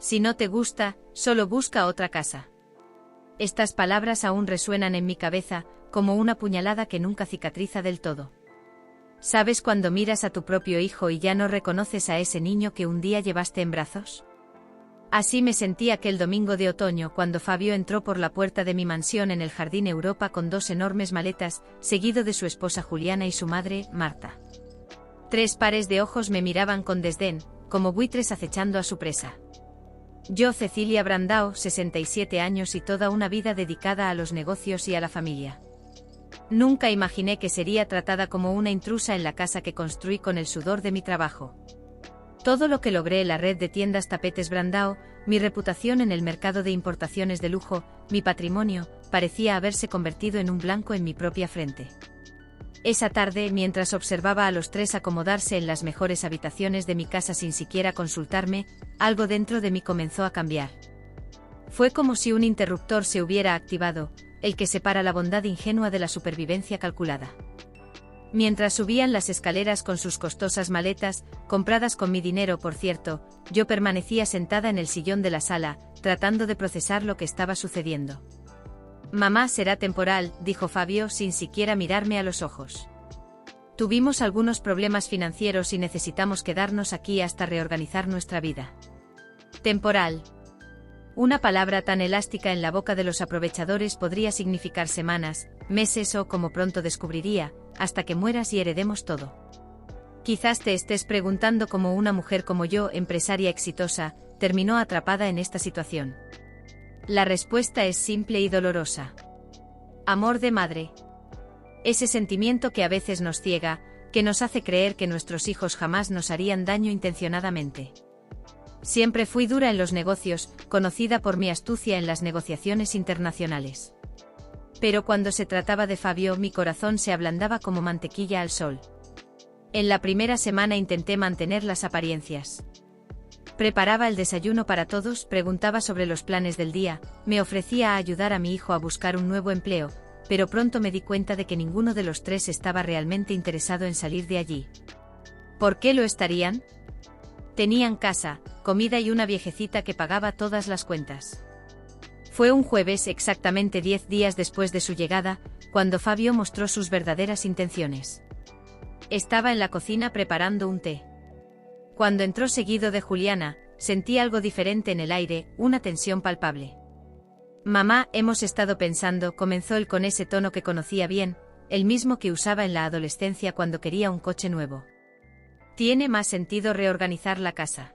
Si no te gusta, solo busca otra casa. Estas palabras aún resuenan en mi cabeza, como una puñalada que nunca cicatriza del todo. ¿Sabes cuando miras a tu propio hijo y ya no reconoces a ese niño que un día llevaste en brazos? Así me sentí aquel domingo de otoño cuando Fabio entró por la puerta de mi mansión en el Jardín Europa con 2 enormes maletas, seguido de su esposa Juliana y su madre, Marta. 3 pares de ojos me miraban con desdén, como buitres acechando a su presa. Yo, Cecilia Brandao, 67 años y toda una vida dedicada a los negocios y a la familia. Nunca imaginé que sería tratada como una intrusa en la casa que construí con el sudor de mi trabajo. Todo lo que logré en la red de tiendas Tapetes Brandao, mi reputación en el mercado de importaciones de lujo, mi patrimonio, parecía haberse convertido en un blanco en mi propia frente. Esa tarde, mientras observaba a los 3 acomodarse en las mejores habitaciones de mi casa sin siquiera consultarme, algo dentro de mí comenzó a cambiar. Fue como si un interruptor se hubiera activado, el que separa la bondad ingenua de la supervivencia calculada. Mientras subían las escaleras con sus costosas maletas, compradas con mi dinero por cierto, yo permanecía sentada en el sillón de la sala, tratando de procesar lo que estaba sucediendo. «Mamá, será temporal», dijo Fabio sin siquiera mirarme a los ojos. «Tuvimos algunos problemas financieros y necesitamos quedarnos aquí hasta reorganizar nuestra vida». Temporal. Una palabra tan elástica en la boca de los aprovechadores podría significar semanas, meses o, como pronto descubriría, hasta que mueras y heredemos todo. Quizás te estés preguntando cómo una mujer como yo, empresaria exitosa, terminó atrapada en esta situación. La respuesta es simple y dolorosa. Amor de madre. Ese sentimiento que a veces nos ciega, que nos hace creer que nuestros hijos jamás nos harían daño intencionadamente. Siempre fui dura en los negocios, conocida por mi astucia en las negociaciones internacionales. Pero cuando se trataba de Fabio, mi corazón se ablandaba como mantequilla al sol. En la primera semana intenté mantener las apariencias. Preparaba el desayuno para todos, preguntaba sobre los planes del día, me ofrecía a ayudar a mi hijo a buscar un nuevo empleo, pero pronto me di cuenta de que ninguno de los 3 estaba realmente interesado en salir de allí. ¿Por qué lo estarían? Tenían casa, comida y una viejecita que pagaba todas las cuentas. Fue un jueves, exactamente 10 días después de su llegada, cuando Fabio mostró sus verdaderas intenciones. Estaba en la cocina preparando un té. Cuando entró seguido de Juliana, sentí algo diferente en el aire, una tensión palpable. «Mamá, hemos estado pensando», comenzó él con ese tono que conocía bien, el mismo que usaba en la adolescencia cuando quería un coche nuevo. «Tiene más sentido reorganizar la casa.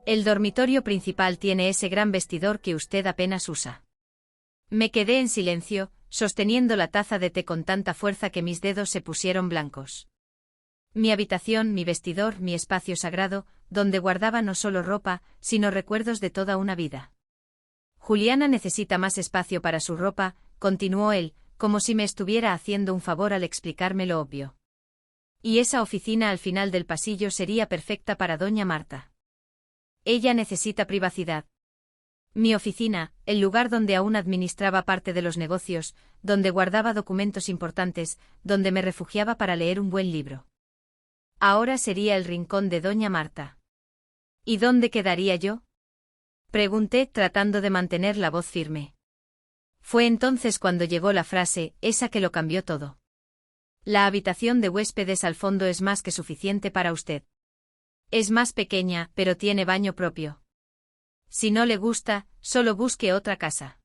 El dormitorio principal tiene ese gran vestidor que usted apenas usa». Me quedé en silencio, sosteniendo la taza de té con tanta fuerza que mis dedos se pusieron blancos. Mi habitación, mi vestidor, mi espacio sagrado, donde guardaba no solo ropa, sino recuerdos de toda una vida. «Juliana necesita más espacio para su ropa», continuó él, como si me estuviera haciendo un favor al explicarme lo obvio. «Y esa oficina al final del pasillo sería perfecta para doña Marta. Ella necesita privacidad». Mi oficina, el lugar donde aún administraba parte de los negocios, donde guardaba documentos importantes, donde me refugiaba para leer un buen libro. Ahora sería el rincón de doña Marta. ¿Y dónde quedaría yo?, pregunté, tratando de mantener la voz firme. Fue entonces cuando llegó la frase, esa que lo cambió todo. «La habitación de huéspedes al fondo es más que suficiente para usted. Es más pequeña, pero tiene baño propio. Si no le gusta, solo busque otra casa».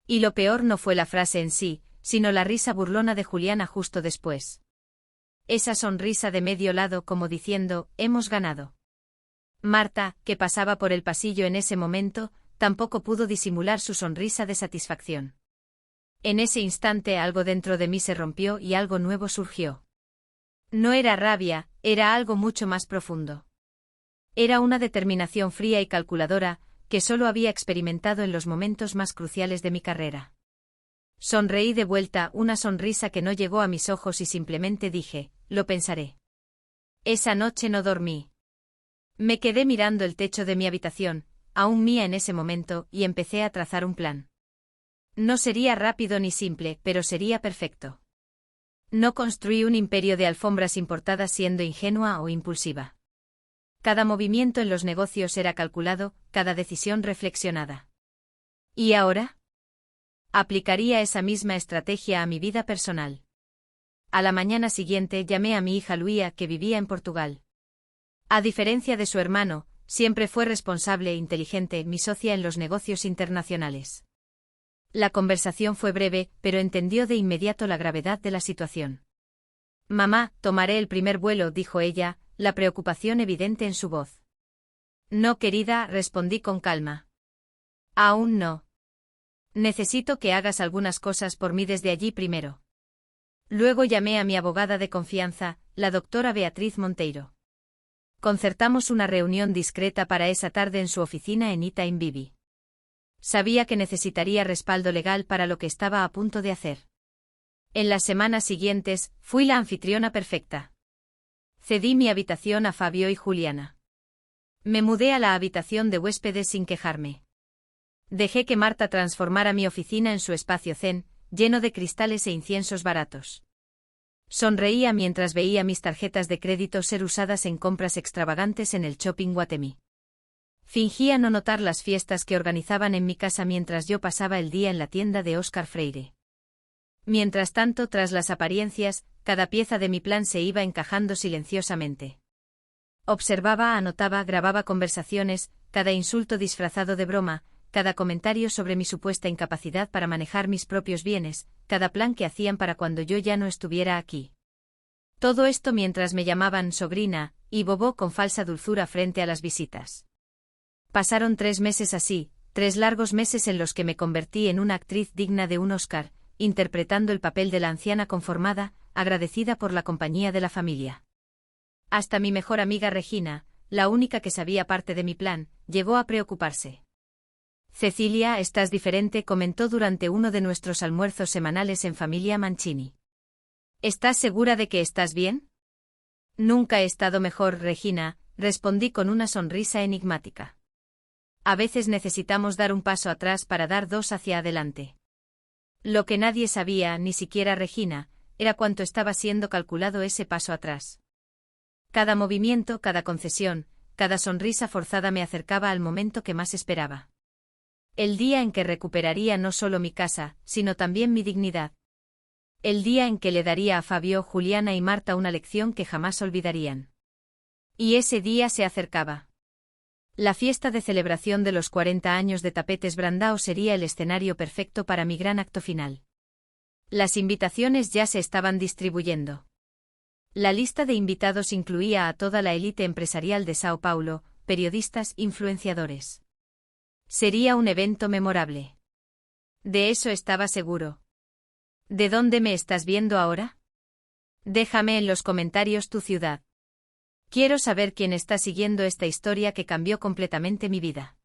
Y lo peor no fue la frase en sí, sino la risa burlona de Juliana justo después. Esa sonrisa de medio lado como diciendo, «hemos ganado». Marta, que pasaba por el pasillo en ese momento, tampoco pudo disimular su sonrisa de satisfacción. En ese instante algo dentro de mí se rompió y algo nuevo surgió. No era rabia, era algo mucho más profundo. Era una determinación fría y calculadora, que solo había experimentado en los momentos más cruciales de mi carrera. Sonreí de vuelta, una sonrisa que no llegó a mis ojos y simplemente dije, «lo pensaré». Esa noche no dormí. Me quedé mirando el techo de mi habitación, aún mía en ese momento, y empecé a trazar un plan. No sería rápido ni simple, pero sería perfecto. No construí un imperio de alfombras importadas siendo ingenua o impulsiva. Cada movimiento en los negocios era calculado, cada decisión reflexionada. ¿Y ahora? Aplicaría esa misma estrategia a mi vida personal. A la mañana siguiente llamé a mi hija Luía, que vivía en Portugal. A diferencia de su hermano, siempre fue responsable e inteligente, mi socia en los negocios internacionales. La conversación fue breve, pero entendió de inmediato la gravedad de la situación. «Mamá, tomaré el primer vuelo», dijo ella, la preocupación evidente en su voz. «No, querida», respondí con calma. «Aún no. Necesito que hagas algunas cosas por mí desde allí primero». Luego llamé a mi abogada de confianza, la doctora Beatriz Monteiro. Concertamos una reunión discreta para esa tarde en su oficina en Ita Invivi. Sabía que necesitaría respaldo legal para lo que estaba a punto de hacer. En las semanas siguientes, fui la anfitriona perfecta. Cedí mi habitación a Fabio y Juliana. Me mudé a la habitación de huéspedes sin quejarme. Dejé que Marta transformara mi oficina en su espacio zen, lleno de cristales e inciensos baratos. Sonreía mientras veía mis tarjetas de crédito ser usadas en compras extravagantes en el shopping Guatemi. Fingía no notar las fiestas que organizaban en mi casa mientras yo pasaba el día en la tienda de Óscar Freire. Mientras tanto, tras las apariencias, cada pieza de mi plan se iba encajando silenciosamente. Observaba, anotaba, grababa conversaciones, cada insulto disfrazado de broma, cada comentario sobre mi supuesta incapacidad para manejar mis propios bienes, cada plan que hacían para cuando yo ya no estuviera aquí. Todo esto mientras me llamaban sobrina y Bobo con falsa dulzura frente a las visitas. Pasaron 3 meses así, 3 largos meses en los que me convertí en una actriz digna de un Oscar, interpretando el papel de la anciana conformada, agradecida por la compañía de la familia. Hasta mi mejor amiga Regina, la única que sabía parte de mi plan, llegó a preocuparse. «Cecilia, estás diferente», comentó durante uno de nuestros almuerzos semanales en familia Mancini. «¿Estás segura de que estás bien?» «Nunca he estado mejor, Regina», respondí con una sonrisa enigmática. A veces necesitamos dar un paso atrás para dar 2 hacia adelante. Lo que nadie sabía, ni siquiera Regina, era cuánto estaba siendo calculado ese paso atrás. Cada movimiento, cada concesión, cada sonrisa forzada me acercaba al momento que más esperaba. El día en que recuperaría no solo mi casa, sino también mi dignidad. El día en que le daría a Fabio, Juliana y Marta una lección que jamás olvidarían. Y ese día se acercaba. La fiesta de celebración de los 40 años de Tapetes Brandao sería el escenario perfecto para mi gran acto final. Las invitaciones ya se estaban distribuyendo. La lista de invitados incluía a toda la élite empresarial de Sao Paulo, periodistas, influenciadores. Sería un evento memorable. De eso estaba seguro. ¿De dónde me estás viendo ahora? Déjame en los comentarios tu ciudad. Quiero saber quién está siguiendo esta historia que cambió completamente mi vida.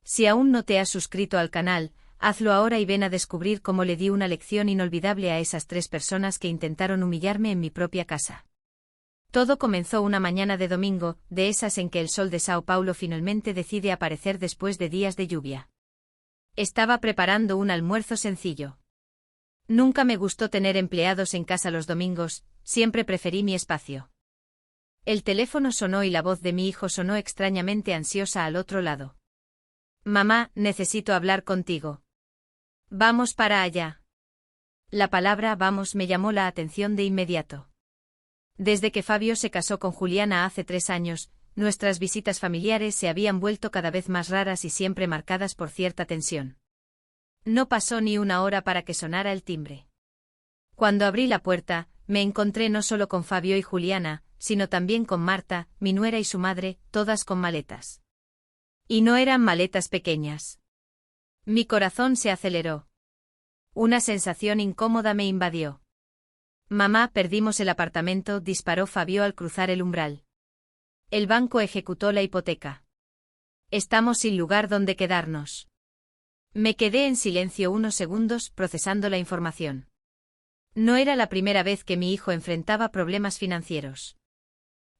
Si aún no te has suscrito al canal, hazlo ahora y ven a descubrir cómo le di una lección inolvidable a esas 3 personas que intentaron humillarme en mi propia casa. Todo comenzó una mañana de domingo, de esas en que el sol de Sao Paulo finalmente decide aparecer después de días de lluvia. Estaba preparando un almuerzo sencillo. Nunca me gustó tener empleados en casa los domingos, siempre preferí mi espacio. El teléfono sonó y la voz de mi hijo sonó extrañamente ansiosa al otro lado. «Mamá, necesito hablar contigo». «Vamos para allá». La palabra «vamos» me llamó la atención de inmediato. Desde que Fabio se casó con Juliana hace 3 años, nuestras visitas familiares se habían vuelto cada vez más raras y siempre marcadas por cierta tensión. No pasó ni una hora para que sonara el timbre. Cuando abrí la puerta, me encontré no solo con Fabio y Juliana, sino también con Marta, mi nuera y su madre, todas con maletas. Y no eran maletas pequeñas. Mi corazón se aceleró. Una sensación incómoda me invadió. «Mamá, perdimos el apartamento», disparó Fabio al cruzar el umbral. «El banco ejecutó la hipoteca. Estamos sin lugar donde quedarnos». Me quedé en silencio unos segundos, procesando la información. No era la primera vez que mi hijo enfrentaba problemas financieros.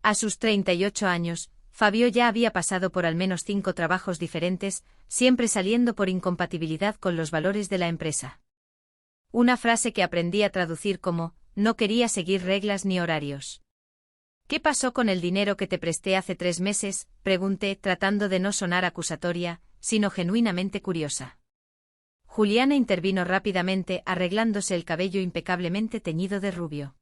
A sus 38 años, Fabio ya había pasado por al menos 5 trabajos diferentes, siempre saliendo por incompatibilidad con los valores de la empresa. Una frase que aprendí a traducir como, no quería seguir reglas ni horarios. ¿Qué pasó con el dinero que te presté hace 3 meses?, pregunté, tratando de no sonar acusatoria, sino genuinamente curiosa. Juliana intervino rápidamente, arreglándose el cabello impecablemente teñido de rubio.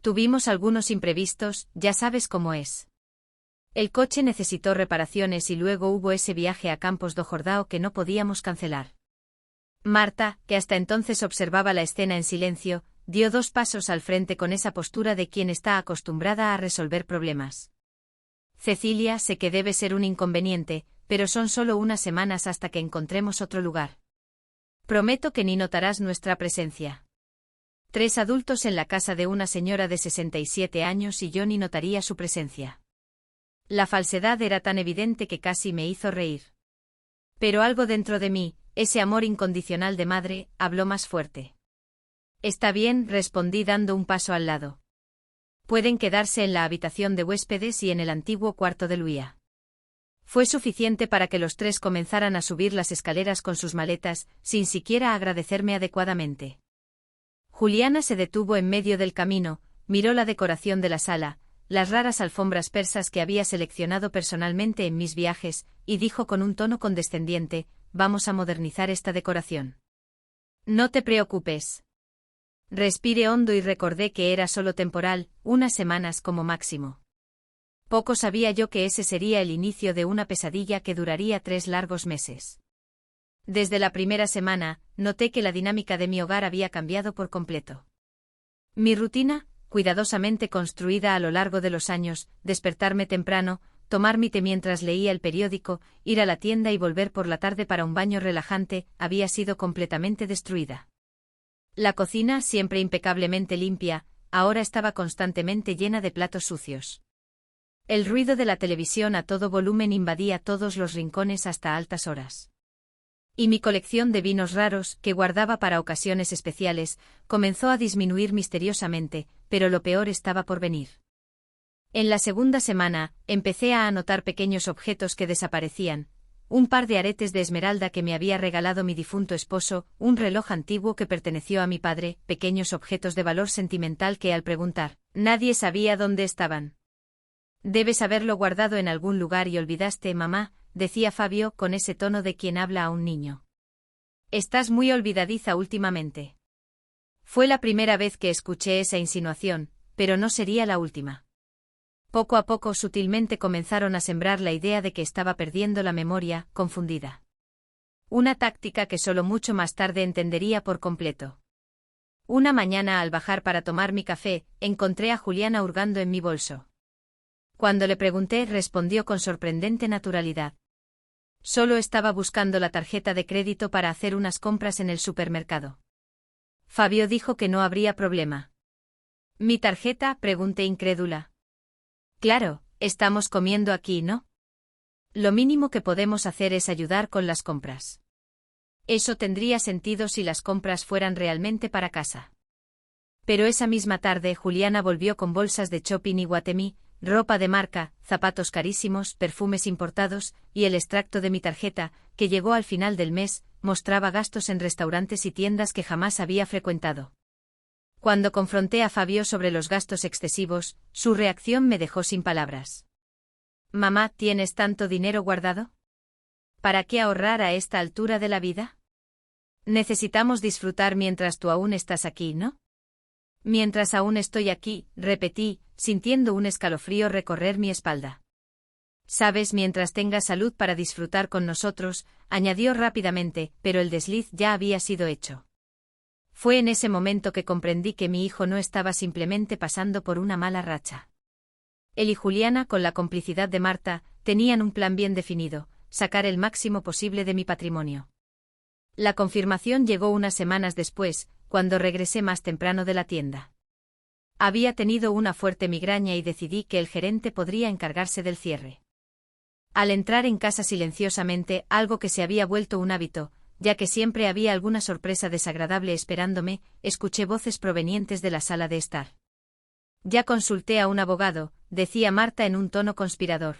Tuvimos algunos imprevistos, ya sabes cómo es. El coche necesitó reparaciones y luego hubo ese viaje a Campos do Jordão que no podíamos cancelar. Marta, que hasta entonces observaba la escena en silencio, dio 2 pasos al frente con esa postura de quien está acostumbrada a resolver problemas. Cecilia, sé que debe ser un inconveniente, pero son solo unas semanas hasta que encontremos otro lugar. Prometo que ni notarás nuestra presencia. 3 adultos en la casa de una señora de 67 años y yo ni notaría su presencia. La falsedad era tan evidente que casi me hizo reír. Pero algo dentro de mí, ese amor incondicional de madre, habló más fuerte. Está bien, respondí dando un paso al lado. Pueden quedarse en la habitación de huéspedes y en el antiguo cuarto de Luía. Fue suficiente para que los 3 comenzaran a subir las escaleras con sus maletas, sin siquiera agradecerme adecuadamente. Juliana se detuvo en medio del camino, miró la decoración de la sala, las raras alfombras persas que había seleccionado personalmente en mis viajes, y dijo con un tono condescendiente: vamos a modernizar esta decoración. No te preocupes. Respiré hondo y recordé que era solo temporal, unas semanas como máximo. Poco sabía yo que ese sería el inicio de una pesadilla que duraría 3 largos meses. Desde la primera semana, noté que la dinámica de mi hogar había cambiado por completo. Mi rutina, cuidadosamente construida a lo largo de los años, despertarme temprano, tomar mi té mientras leía el periódico, ir a la tienda y volver por la tarde para un baño relajante, había sido completamente destruida. La cocina, siempre impecablemente limpia, ahora estaba constantemente llena de platos sucios. El ruido de la televisión a todo volumen invadía todos los rincones hasta altas horas. Y mi colección de vinos raros, que guardaba para ocasiones especiales, comenzó a disminuir misteriosamente, pero lo peor estaba por venir. En la segunda semana, empecé a anotar pequeños objetos que desaparecían: un par de aretes de esmeralda que me había regalado mi difunto esposo, un reloj antiguo que perteneció a mi padre, pequeños objetos de valor sentimental que al preguntar, nadie sabía dónde estaban. Debes haberlo guardado en algún lugar y olvidaste, mamá, decía Fabio con ese tono de quien habla a un niño. Estás muy olvidadiza últimamente. Fue la primera vez que escuché esa insinuación, pero no sería la última. Poco a poco sutilmente comenzaron a sembrar la idea de que estaba perdiendo la memoria, confundida. Una táctica que solo mucho más tarde entendería por completo. Una mañana al bajar para tomar mi café, encontré a Juliana hurgando en mi bolso. Cuando le pregunté, respondió con sorprendente naturalidad. Solo estaba buscando la tarjeta de crédito para hacer unas compras en el supermercado. Fabio dijo que no habría problema. ¿Mi tarjeta?, pregunté incrédula. Claro, estamos comiendo aquí, ¿no? Lo mínimo que podemos hacer es ayudar con las compras. Eso tendría sentido si las compras fueran realmente para casa. Pero esa misma tarde Juliana volvió con bolsas de shopping y Guatemi, ropa de marca, zapatos carísimos, perfumes importados, y el extracto de mi tarjeta, que llegó al final del mes, mostraba gastos en restaurantes y tiendas que jamás había frecuentado. Cuando confronté a Fabio sobre los gastos excesivos, su reacción me dejó sin palabras. Mamá, ¿tienes tanto dinero guardado? ¿Para qué ahorrar a esta altura de la vida? Necesitamos disfrutar mientras tú aún estás aquí, ¿no? Mientras aún estoy aquí, repetí, sintiendo un escalofrío recorrer mi espalda. Sabes, mientras tengas salud para disfrutar con nosotros, añadió rápidamente, pero el desliz ya había sido hecho. Fue en ese momento que comprendí que mi hijo no estaba simplemente pasando por una mala racha. Él y Juliana, con la complicidad de Marta, tenían un plan bien definido: sacar el máximo posible de mi patrimonio. La confirmación llegó unas semanas después, cuando regresé más temprano de la tienda. Había tenido una fuerte migraña y decidí que el gerente podría encargarse del cierre. Al entrar en casa silenciosamente, algo que se había vuelto un hábito, ya que siempre había alguna sorpresa desagradable esperándome, escuché voces provenientes de la sala de estar. Ya consulté a un abogado, decía Marta en un tono conspirador.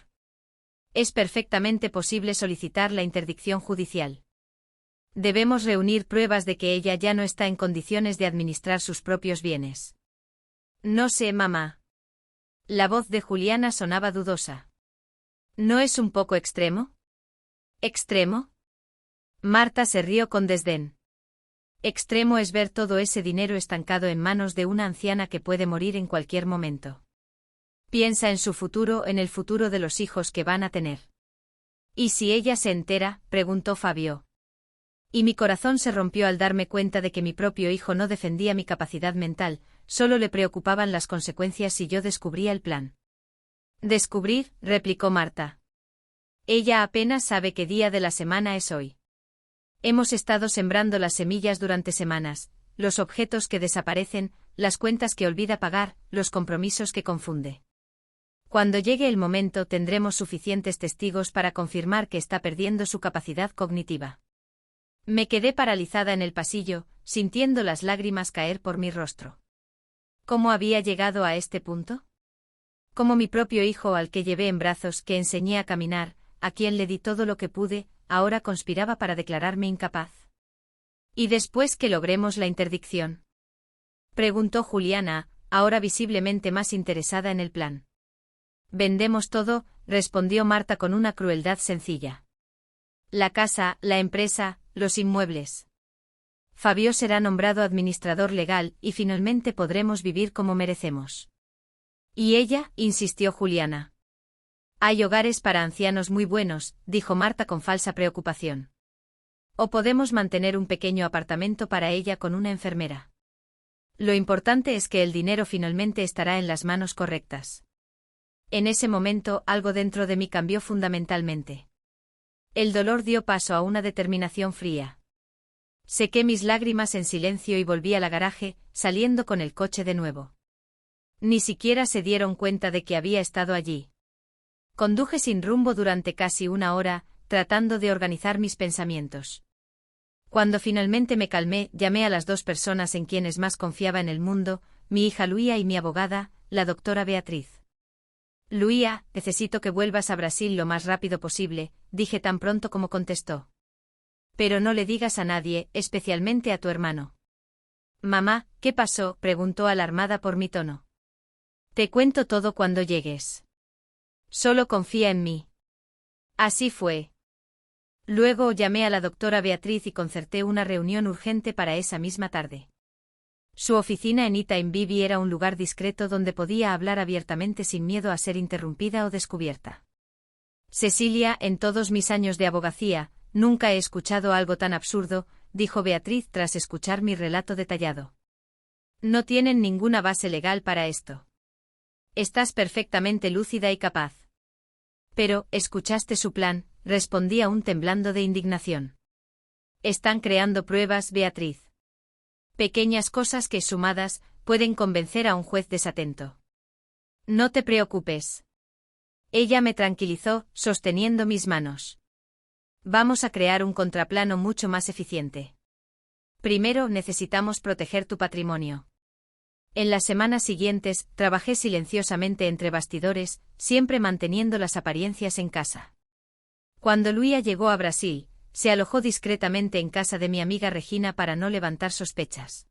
Es perfectamente posible solicitar la interdicción judicial. Debemos reunir pruebas de que ella ya no está en condiciones de administrar sus propios bienes. No sé, mamá. La voz de Juliana sonaba dudosa. ¿No es un poco extremo? ¿Extremo? Marta se rió con desdén. Extremo es ver todo ese dinero estancado en manos de una anciana que puede morir en cualquier momento. Piensa en su futuro, en el futuro de los hijos que van a tener. ¿Y si ella se entera?, preguntó Fabio. Y mi corazón se rompió al darme cuenta de que mi propio hijo no defendía mi capacidad mental, solo le preocupaban las consecuencias si yo descubría el plan. «Descubrir», replicó Marta. Ella apenas sabe qué día de la semana es hoy. Hemos estado sembrando las semillas durante semanas, los objetos que desaparecen, las cuentas que olvida pagar, los compromisos que confunde. Cuando llegue el momento tendremos suficientes testigos para confirmar que está perdiendo su capacidad cognitiva. Me quedé paralizada en el pasillo, sintiendo las lágrimas caer por mi rostro. ¿Cómo había llegado a este punto? Como mi propio hijo al que llevé en brazos, que enseñé a caminar, a quien le di todo lo que pude, ahora conspiraba para declararme incapaz. ¿Y después que logremos la interdicción?, preguntó Juliana, ahora visiblemente más interesada en el plan. Vendemos todo, respondió Marta con una crueldad sencilla. La casa, la empresa, los inmuebles. Fabio será nombrado administrador legal y finalmente podremos vivir como merecemos. ¿Y ella?, insistió Juliana. Hay hogares para ancianos muy buenos, dijo Marta con falsa preocupación. O podemos mantener un pequeño apartamento para ella con una enfermera. Lo importante es que el dinero finalmente estará en las manos correctas. En ese momento algo dentro de mí cambió fundamentalmente. El dolor dio paso a una determinación fría. Sequé mis lágrimas en silencio y volví al garaje, saliendo con el coche de nuevo. Ni siquiera se dieron cuenta de que había estado allí. Conduje sin rumbo durante casi una hora, tratando de organizar mis pensamientos. Cuando finalmente me calmé, llamé a las dos personas en quienes más confiaba en el mundo, mi hija Luía y mi abogada, la doctora Beatriz. Luía, necesito que vuelvas a Brasil lo más rápido posible, dije tan pronto como contestó. Pero no le digas a nadie, especialmente a tu hermano. Mamá, ¿qué pasó?, preguntó alarmada por mi tono. Te cuento todo cuando llegues. Solo confía en mí. Así fue. Luego llamé a la doctora Beatriz y concerté una reunión urgente para esa misma tarde. Su oficina en Itaim-Bibi era un lugar discreto donde podía hablar abiertamente sin miedo a ser interrumpida o descubierta. Cecilia, en todos mis años de abogacía, nunca he escuchado algo tan absurdo, dijo Beatriz tras escuchar mi relato detallado. No tienen ninguna base legal para esto. Estás perfectamente lúcida y capaz. Pero, ¿escuchaste su plan?, respondí aún temblando de indignación. Están creando pruebas, Beatriz. Pequeñas cosas que, sumadas, pueden convencer a un juez desatento. No te preocupes. Ella me tranquilizó, sosteniendo mis manos. Vamos a crear un contraplano mucho más eficiente. Primero necesitamos proteger tu patrimonio. En las semanas siguientes, trabajé silenciosamente entre bastidores, siempre manteniendo las apariencias en casa. Cuando Luía llegó a Brasil, se alojó discretamente en casa de mi amiga Regina para no levantar sospechas.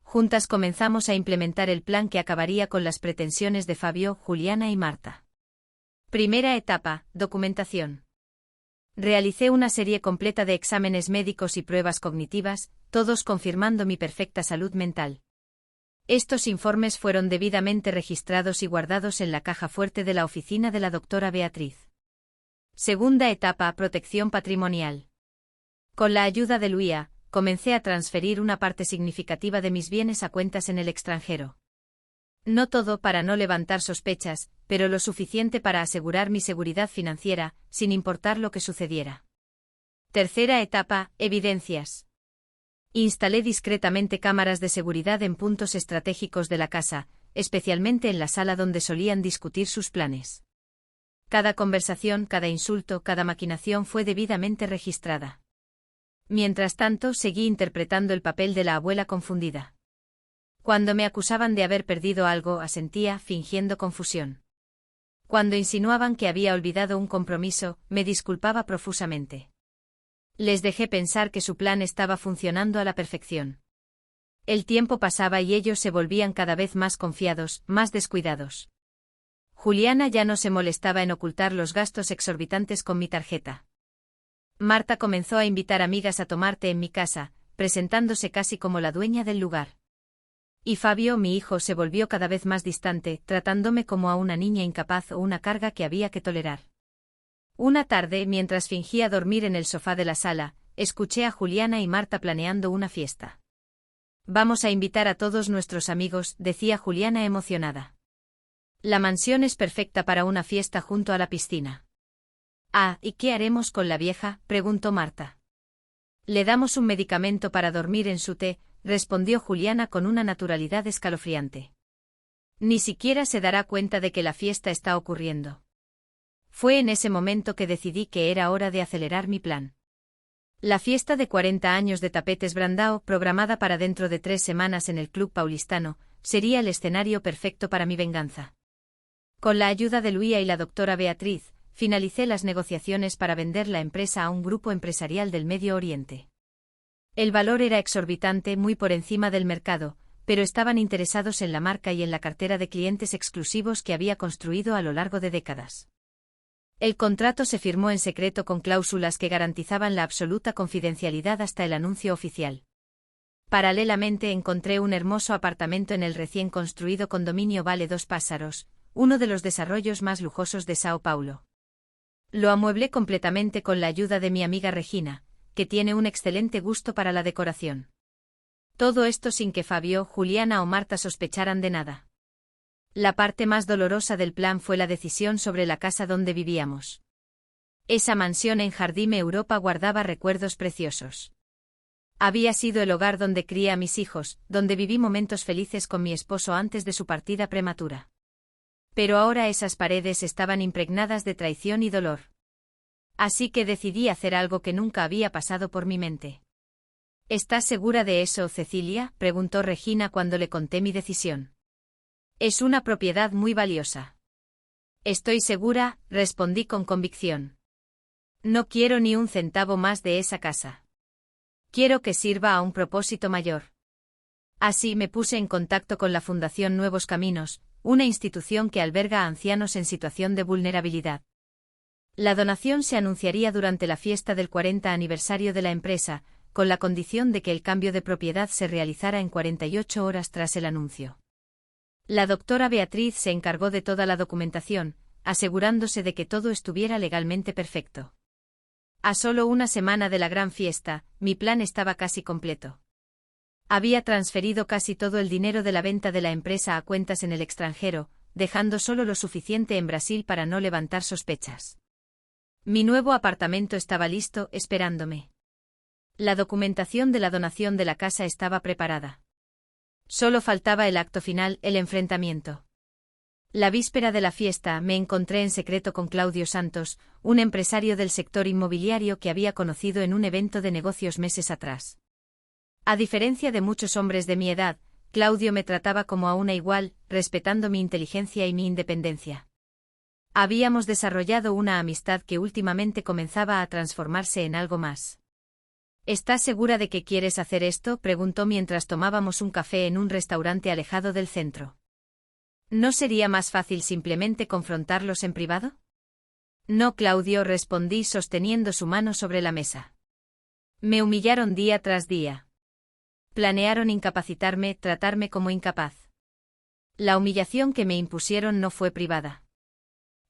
Juntas comenzamos a implementar el plan que acabaría con las pretensiones de Fabio, Juliana y Marta. Primera etapa, documentación. Realicé una serie completa de exámenes médicos y pruebas cognitivas, todos confirmando mi perfecta salud mental. Estos informes fueron debidamente registrados y guardados en la caja fuerte de la oficina de la doctora Beatriz. Segunda etapa, protección patrimonial. Con la ayuda de Luía, comencé a transferir una parte significativa de mis bienes a cuentas en el extranjero. No todo para no levantar sospechas, pero lo suficiente para asegurar mi seguridad financiera, sin importar lo que sucediera. Tercera etapa, evidencias. Instalé discretamente cámaras de seguridad en puntos estratégicos de la casa, especialmente en la sala donde solían discutir sus planes. Cada conversación, cada insulto, cada maquinación fue debidamente registrada. Mientras tanto, seguí interpretando el papel de la abuela confundida. Cuando me acusaban de haber perdido algo, asentía, fingiendo confusión. Cuando insinuaban que había olvidado un compromiso, me disculpaba profusamente. Les dejé pensar que su plan estaba funcionando a la perfección. El tiempo pasaba y ellos se volvían cada vez más confiados, más descuidados. Juliana ya no se molestaba en ocultar los gastos exorbitantes con mi tarjeta. Marta comenzó a invitar amigas a tomar té en mi casa, presentándose casi como la dueña del lugar. Y Fabio, mi hijo, se volvió cada vez más distante, tratándome como a una niña incapaz o una carga que había que tolerar. Una tarde, mientras fingía dormir en el sofá de la sala, escuché a Juliana y Marta planeando una fiesta. «Vamos a invitar a todos nuestros amigos», decía Juliana emocionada. «La mansión es perfecta para una fiesta junto a la piscina». «Ah, ¿y qué haremos con la vieja?», preguntó Marta. «Le damos un medicamento para dormir en su té», respondió Juliana con una naturalidad escalofriante. «Ni siquiera se dará cuenta de que la fiesta está ocurriendo». Fue en ese momento que decidí que era hora de acelerar mi plan. La fiesta de 40 años de Tapetes Brandao, programada para dentro de 3 semanas en el Club Paulistano, sería el escenario perfecto para mi venganza. Con la ayuda de Luía y la doctora Beatriz, finalicé las negociaciones para vender la empresa a un grupo empresarial del Medio Oriente. El valor era exorbitante, muy por encima del mercado, pero estaban interesados en la marca y en la cartera de clientes exclusivos que había construido a lo largo de décadas. El contrato se firmó en secreto con cláusulas que garantizaban la absoluta confidencialidad hasta el anuncio oficial. Paralelamente encontré un hermoso apartamento en el recién construido condominio Vale dos Pásaros, uno de los desarrollos más lujosos de Sao Paulo. Lo amueblé completamente con la ayuda de mi amiga Regina, que tiene un excelente gusto para la decoración. Todo esto sin que Fabio, Juliana o Marta sospecharan de nada. La parte más dolorosa del plan fue la decisión sobre la casa donde vivíamos. Esa mansión en Jardime Europa guardaba recuerdos preciosos. Había sido el hogar donde crié a mis hijos, donde viví momentos felices con mi esposo antes de su partida prematura. Pero ahora esas paredes estaban impregnadas de traición y dolor. Así que decidí hacer algo que nunca había pasado por mi mente. ¿Estás segura de eso, Cecilia?, preguntó Regina cuando le conté mi decisión. Es una propiedad muy valiosa. Estoy segura, respondí con convicción. No quiero ni un centavo más de esa casa. Quiero que sirva a un propósito mayor. Así me puse en contacto con la Fundación Nuevos Caminos, una institución que alberga a ancianos en situación de vulnerabilidad. La donación se anunciaría durante la fiesta del 40 aniversario de la empresa, con la condición de que el cambio de propiedad se realizara en 48 horas tras el anuncio. La doctora Beatriz se encargó de toda la documentación, asegurándose de que todo estuviera legalmente perfecto. A solo una semana de la gran fiesta, mi plan estaba casi completo. Había transferido casi todo el dinero de la venta de la empresa a cuentas en el extranjero, dejando solo lo suficiente en Brasil para no levantar sospechas. Mi nuevo apartamento estaba listo, esperándome. La documentación de la donación de la casa estaba preparada. Solo faltaba el acto final, el enfrentamiento. La víspera de la fiesta me encontré en secreto con Claudio Santos, un empresario del sector inmobiliario que había conocido en un evento de negocios meses atrás. A diferencia de muchos hombres de mi edad, Claudio me trataba como a una igual, respetando mi inteligencia y mi independencia. Habíamos desarrollado una amistad que últimamente comenzaba a transformarse en algo más. ¿Estás segura de que quieres hacer esto?, preguntó mientras tomábamos un café en un restaurante alejado del centro. ¿No sería más fácil simplemente confrontarlos en privado? No, Claudio, respondí sosteniendo su mano sobre la mesa. Me humillaron día tras día. Planearon incapacitarme, tratarme como incapaz. La humillación que me impusieron no fue privada.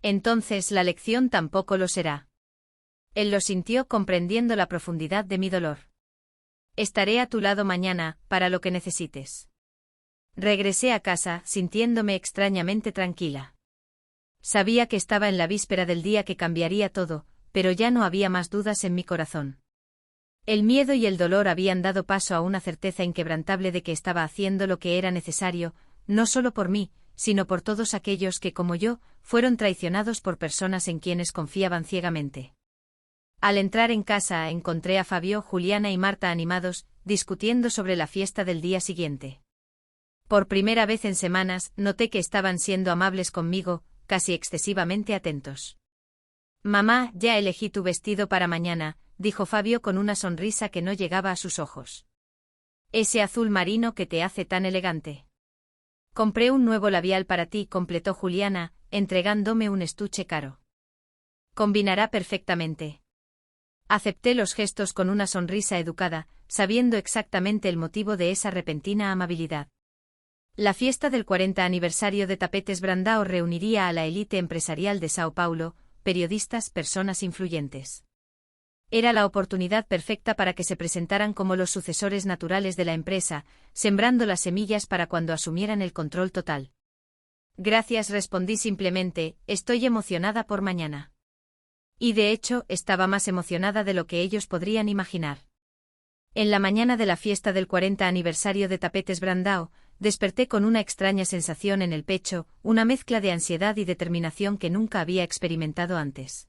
Entonces la lección tampoco lo será. Él lo sintió comprendiendo la profundidad de mi dolor. Estaré a tu lado mañana, para lo que necesites. Regresé a casa, sintiéndome extrañamente tranquila. Sabía que estaba en la víspera del día que cambiaría todo, pero ya no había más dudas en mi corazón. El miedo y el dolor habían dado paso a una certeza inquebrantable de que estaba haciendo lo que era necesario, no solo por mí, sino por todos aquellos que, como yo, fueron traicionados por personas en quienes confiaban ciegamente. Al entrar en casa encontré a Fabio, Juliana y Marta animados, discutiendo sobre la fiesta del día siguiente. Por primera vez en semanas, noté que estaban siendo amables conmigo, casi excesivamente atentos. «Mamá, ya elegí tu vestido para mañana», dijo Fabio con una sonrisa que no llegaba a sus ojos. «Ese azul marino que te hace tan elegante». «Compré un nuevo labial para ti», completó Juliana, entregándome un estuche caro. Combinará perfectamente. Acepté los gestos con una sonrisa educada, sabiendo exactamente el motivo de esa repentina amabilidad. La fiesta del 40 aniversario de Tapetes Brandao reuniría a la élite empresarial de Sao Paulo, periodistas, personas influyentes. Era la oportunidad perfecta para que se presentaran como los sucesores naturales de la empresa, sembrando las semillas para cuando asumieran el control total. Gracias, respondí simplemente, estoy emocionada por mañana. Y de hecho, estaba más emocionada de lo que ellos podrían imaginar. En la mañana de la fiesta del 40 aniversario de Tapetes Brandao, desperté con una extraña sensación en el pecho, una mezcla de ansiedad y determinación que nunca había experimentado antes.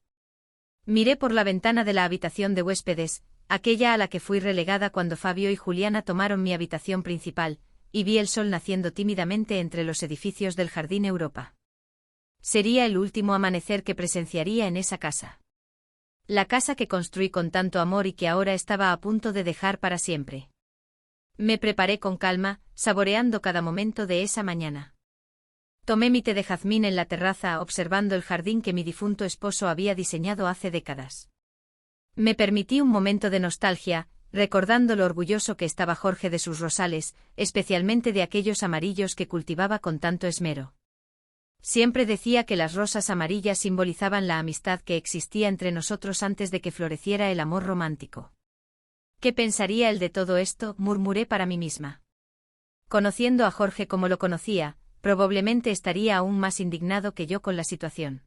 Miré por la ventana de la habitación de huéspedes, aquella a la que fui relegada cuando Fabio y Juliana tomaron mi habitación principal, y vi el sol naciendo tímidamente entre los edificios del Jardín Europa. Sería el último amanecer que presenciaría en esa casa. La casa que construí con tanto amor y que ahora estaba a punto de dejar para siempre. Me preparé con calma, saboreando cada momento de esa mañana. Tomé mi té de jazmín en la terraza observando el jardín que mi difunto esposo había diseñado hace décadas. Me permití un momento de nostalgia, recordando lo orgulloso que estaba Jorge de sus rosales, especialmente de aquellos amarillos que cultivaba con tanto esmero. Siempre decía que las rosas amarillas simbolizaban la amistad que existía entre nosotros antes de que floreciera el amor romántico. ¿Qué pensaría él de todo esto?, murmuré para mí misma. Conociendo a Jorge como lo conocía, probablemente estaría aún más indignado que yo con la situación.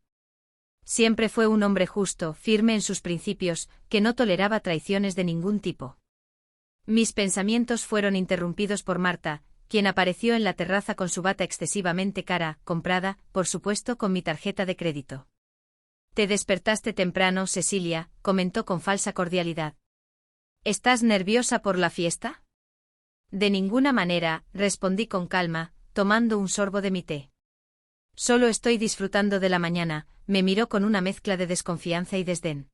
Siempre fue un hombre justo, firme en sus principios, que no toleraba traiciones de ningún tipo. Mis pensamientos fueron interrumpidos por Marta, quien apareció en la terraza con su bata excesivamente cara, comprada, por supuesto, con mi tarjeta de crédito. «Te despertaste temprano, Cecilia», comentó con falsa cordialidad. «¿Estás nerviosa por la fiesta?» «De ninguna manera», respondí con calma, tomando un sorbo de mi té. «Solo estoy disfrutando de la mañana», me miró con una mezcla de desconfianza y desdén.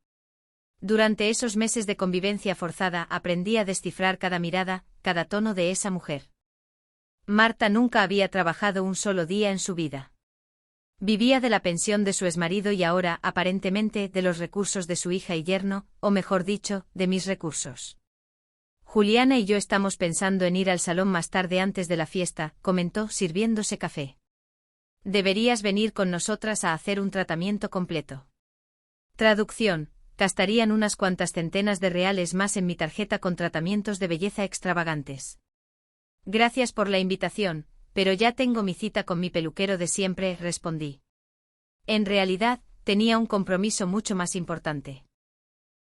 Durante esos meses de convivencia forzada aprendí a descifrar cada mirada, cada tono de esa mujer. Marta nunca había trabajado un solo día en su vida. Vivía de la pensión de su exmarido y ahora, aparentemente, de los recursos de su hija y yerno, o mejor dicho, de mis recursos. «Juliana y yo estamos pensando en ir al salón más tarde antes de la fiesta», comentó, sirviéndose café. «Deberías venir con nosotras a hacer un tratamiento completo». Traducción: gastarían unas cuantas centenas de reales más en mi tarjeta con tratamientos de belleza extravagantes. «Gracias por la invitación, pero ya tengo mi cita con mi peluquero de siempre», respondí. En realidad, tenía un compromiso mucho más importante.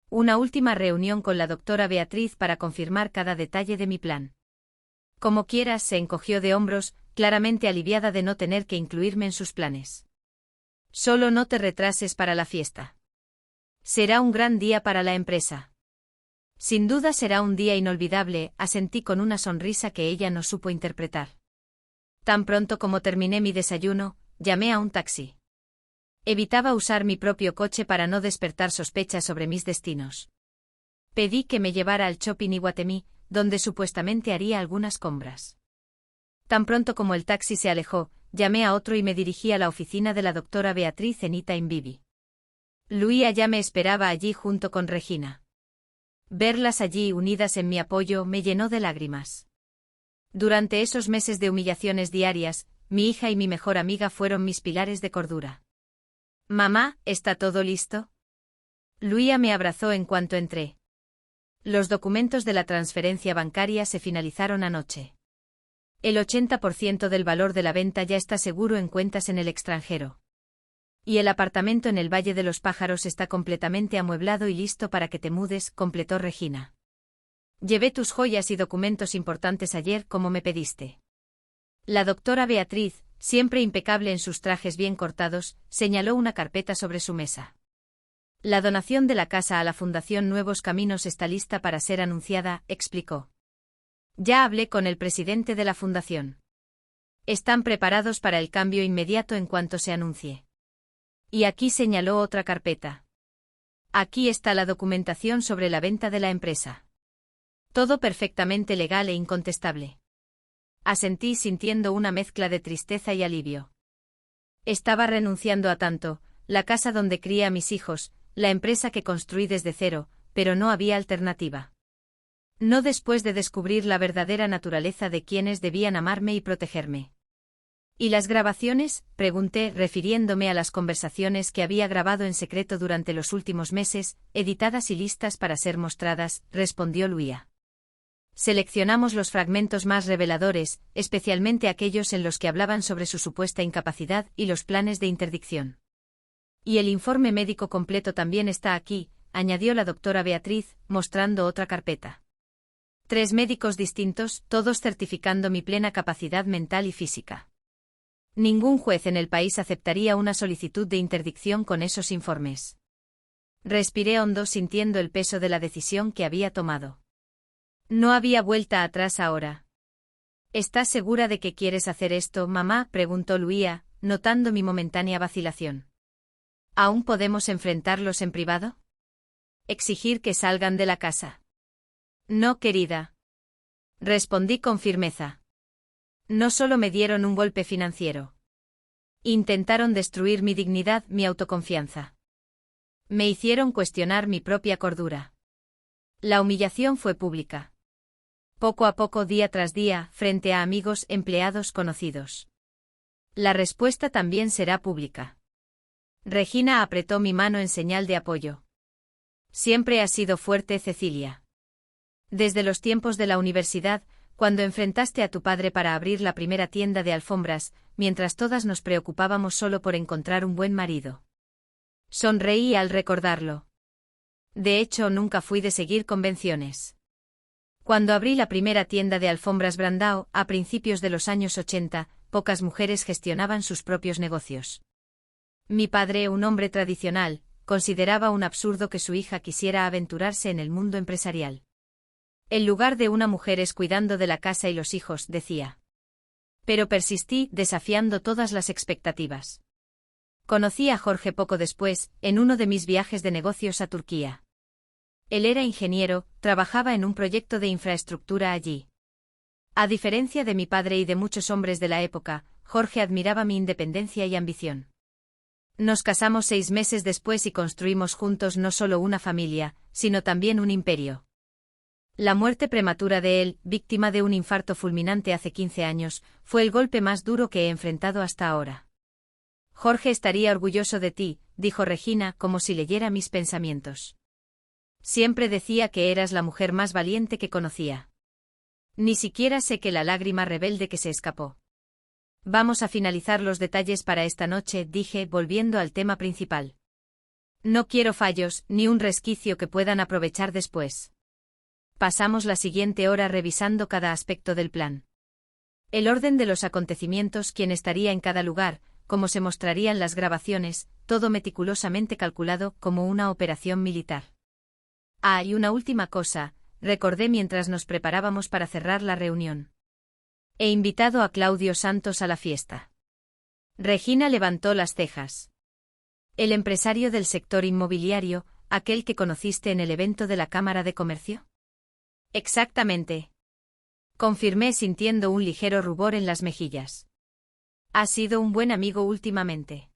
Una última reunión con la doctora Beatriz para confirmar cada detalle de mi plan. «Como quieras», se encogió de hombros, claramente aliviada de no tener que incluirme en sus planes. «Solo no te retrases para la fiesta. Será un gran día para la empresa». «Sin duda será un día inolvidable», asentí con una sonrisa que ella no supo interpretar. Tan pronto como terminé mi desayuno, llamé a un taxi. Evitaba usar mi propio coche para no despertar sospechas sobre mis destinos. Pedí que me llevara al shopping Iguatemi, donde supuestamente haría algunas compras. Tan pronto como el taxi se alejó, llamé a otro y me dirigí a la oficina de la doctora Beatriz en Ita Invivi. Luía ya me esperaba allí junto con Regina. Verlas allí unidas en mi apoyo me llenó de lágrimas. Durante esos meses de humillaciones diarias, mi hija y mi mejor amiga fueron mis pilares de cordura. «Mamá, ¿está todo listo?». Luía me abrazó en cuanto entré. Los documentos de la transferencia bancaria se finalizaron anoche. El 80% del valor de la venta ya está seguro en cuentas en el extranjero. Y el apartamento en el Valle de los Pájaros está completamente amueblado y listo para que te mudes, completó Regina. Llevé tus joyas y documentos importantes ayer como me pediste. La doctora Beatriz, siempre impecable en sus trajes bien cortados, señaló una carpeta sobre su mesa. La donación de la casa a la Fundación Nuevos Caminos está lista para ser anunciada, explicó. Ya hablé con el presidente de la fundación. Están preparados para el cambio inmediato en cuanto se anuncie. Y aquí señaló otra carpeta. Aquí está la documentación sobre la venta de la empresa. Todo perfectamente legal e incontestable. Asentí sintiendo una mezcla de tristeza y alivio. Estaba renunciando a tanto, la casa donde cría a mis hijos, la empresa que construí desde cero, pero no había alternativa. No después de descubrir la verdadera naturaleza de quienes debían amarme y protegerme. ¿Y las grabaciones?, pregunté, refiriéndome a las conversaciones que había grabado en secreto durante los últimos meses, editadas y listas para ser mostradas, respondió Luía. Seleccionamos los fragmentos más reveladores, especialmente aquellos en los que hablaban sobre su supuesta incapacidad y los planes de interdicción. Y el informe médico completo también está aquí, añadió la doctora Beatriz, mostrando otra carpeta. 3 médicos distintos, todos certificando mi plena capacidad mental y física. Ningún juez en el país aceptaría una solicitud de interdicción con esos informes. Respiré hondo sintiendo el peso de la decisión que había tomado. No había vuelta atrás ahora. ¿Estás segura de que quieres hacer esto, mamá?, preguntó Luía, notando mi momentánea vacilación. ¿Aún podemos enfrentarlos en privado? ¿Exigir que salgan de la casa? No, querida. Respondí con firmeza. No solo me dieron un golpe financiero. Intentaron destruir mi dignidad, mi autoconfianza. Me hicieron cuestionar mi propia cordura. La humillación fue pública. Poco a poco, día tras día, frente a amigos, empleados, conocidos. La respuesta también será pública. Regina apretó mi mano en señal de apoyo. Siempre has sido fuerte, Cecilia. Desde los tiempos de la universidad, cuando enfrentaste a tu padre para abrir la primera tienda de alfombras, mientras todas nos preocupábamos solo por encontrar un buen marido. Sonreí al recordarlo. De hecho, nunca fui de seguir convenciones. Cuando abrí la primera tienda de alfombras Brandao, a principios de los años 80, pocas mujeres gestionaban sus propios negocios. Mi padre, un hombre tradicional, consideraba un absurdo que su hija quisiera aventurarse en el mundo empresarial. El lugar de una mujer es cuidando de la casa y los hijos, decía. Pero persistí, desafiando todas las expectativas. Conocí a Jorge poco después, en uno de mis viajes de negocios a Turquía. Él era ingeniero, trabajaba en un proyecto de infraestructura allí. A diferencia de mi padre y de muchos hombres de la época, Jorge admiraba mi independencia y ambición. Nos casamos 6 meses después y construimos juntos no solo una familia, sino también un imperio. La muerte prematura de él, víctima de un infarto fulminante hace 15 años, fue el golpe más duro que he enfrentado hasta ahora. Jorge estaría orgulloso de ti, dijo Regina, como si leyera mis pensamientos. Siempre decía que eras la mujer más valiente que conocía. Ni siquiera sé que la lágrima rebelde que se escapó. Vamos a finalizar los detalles para esta noche, dije, volviendo al tema principal. No quiero fallos, ni un resquicio que puedan aprovechar después. Pasamos la siguiente hora revisando cada aspecto del plan. El orden de los acontecimientos, quién estaría en cada lugar, cómo se mostrarían las grabaciones, todo meticulosamente calculado como una operación militar. Ah, y una última cosa, recordé mientras nos preparábamos para cerrar la reunión. He invitado a Claudio Santos a la fiesta. Regina levantó las cejas. ¿El empresario del sector inmobiliario, aquel que conociste en el evento de la Cámara de Comercio? Exactamente. Confirmé sintiendo un ligero rubor en las mejillas. ¿Has sido un buen amigo últimamente?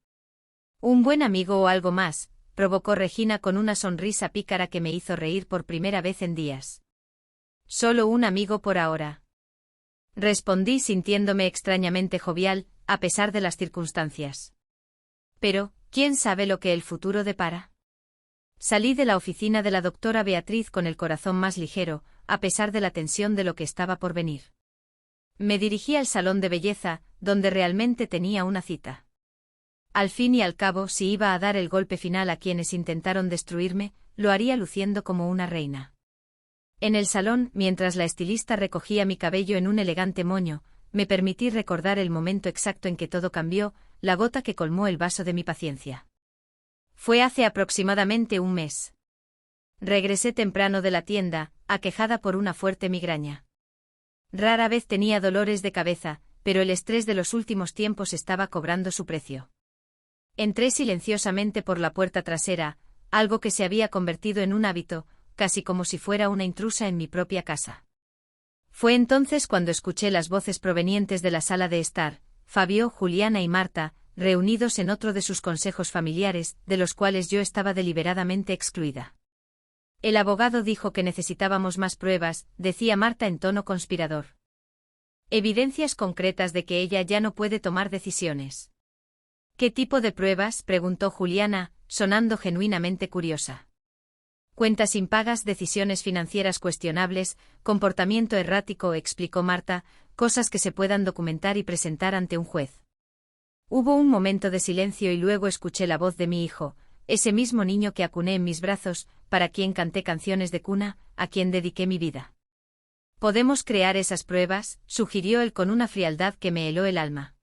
¿Un buen amigo o algo más?, provocó Regina con una sonrisa pícara que me hizo reír por primera vez en días. Solo un amigo por ahora. Respondí sintiéndome extrañamente jovial, a pesar de las circunstancias. Pero, ¿quién sabe lo que el futuro depara? Salí de la oficina de la doctora Beatriz con el corazón más ligero, a pesar de la tensión de lo que estaba por venir. Me dirigí al salón de belleza, donde realmente tenía una cita. Al fin y al cabo, si iba a dar el golpe final a quienes intentaron destruirme, lo haría luciendo como una reina. En el salón, mientras la estilista recogía mi cabello en un elegante moño, me permití recordar el momento exacto en que todo cambió, la gota que colmó el vaso de mi paciencia. Fue hace aproximadamente un mes. Regresé temprano de la tienda, aquejada por una fuerte migraña. Rara vez tenía dolores de cabeza, pero el estrés de los últimos tiempos estaba cobrando su precio. Entré silenciosamente por la puerta trasera, algo que se había convertido en un hábito, casi como si fuera una intrusa en mi propia casa. Fue entonces cuando escuché las voces provenientes de la sala de estar, Fabio, Juliana y Marta, reunidos en otro de sus consejos familiares, de los cuales yo estaba deliberadamente excluida. El abogado dijo que necesitábamos más pruebas, decía Marta en tono conspirador. Evidencias concretas de que ella ya no puede tomar decisiones. ¿Qué tipo de pruebas?, preguntó Juliana, sonando genuinamente curiosa. Cuentas impagas, decisiones financieras cuestionables, comportamiento errático, explicó Marta, cosas que se puedan documentar y presentar ante un juez. Hubo un momento de silencio y luego escuché la voz de mi hijo, ese mismo niño que acuné en mis brazos, para quien canté canciones de cuna, a quien dediqué mi vida. «¿Podemos crear esas pruebas?», sugirió él con una frialdad que me heló el alma.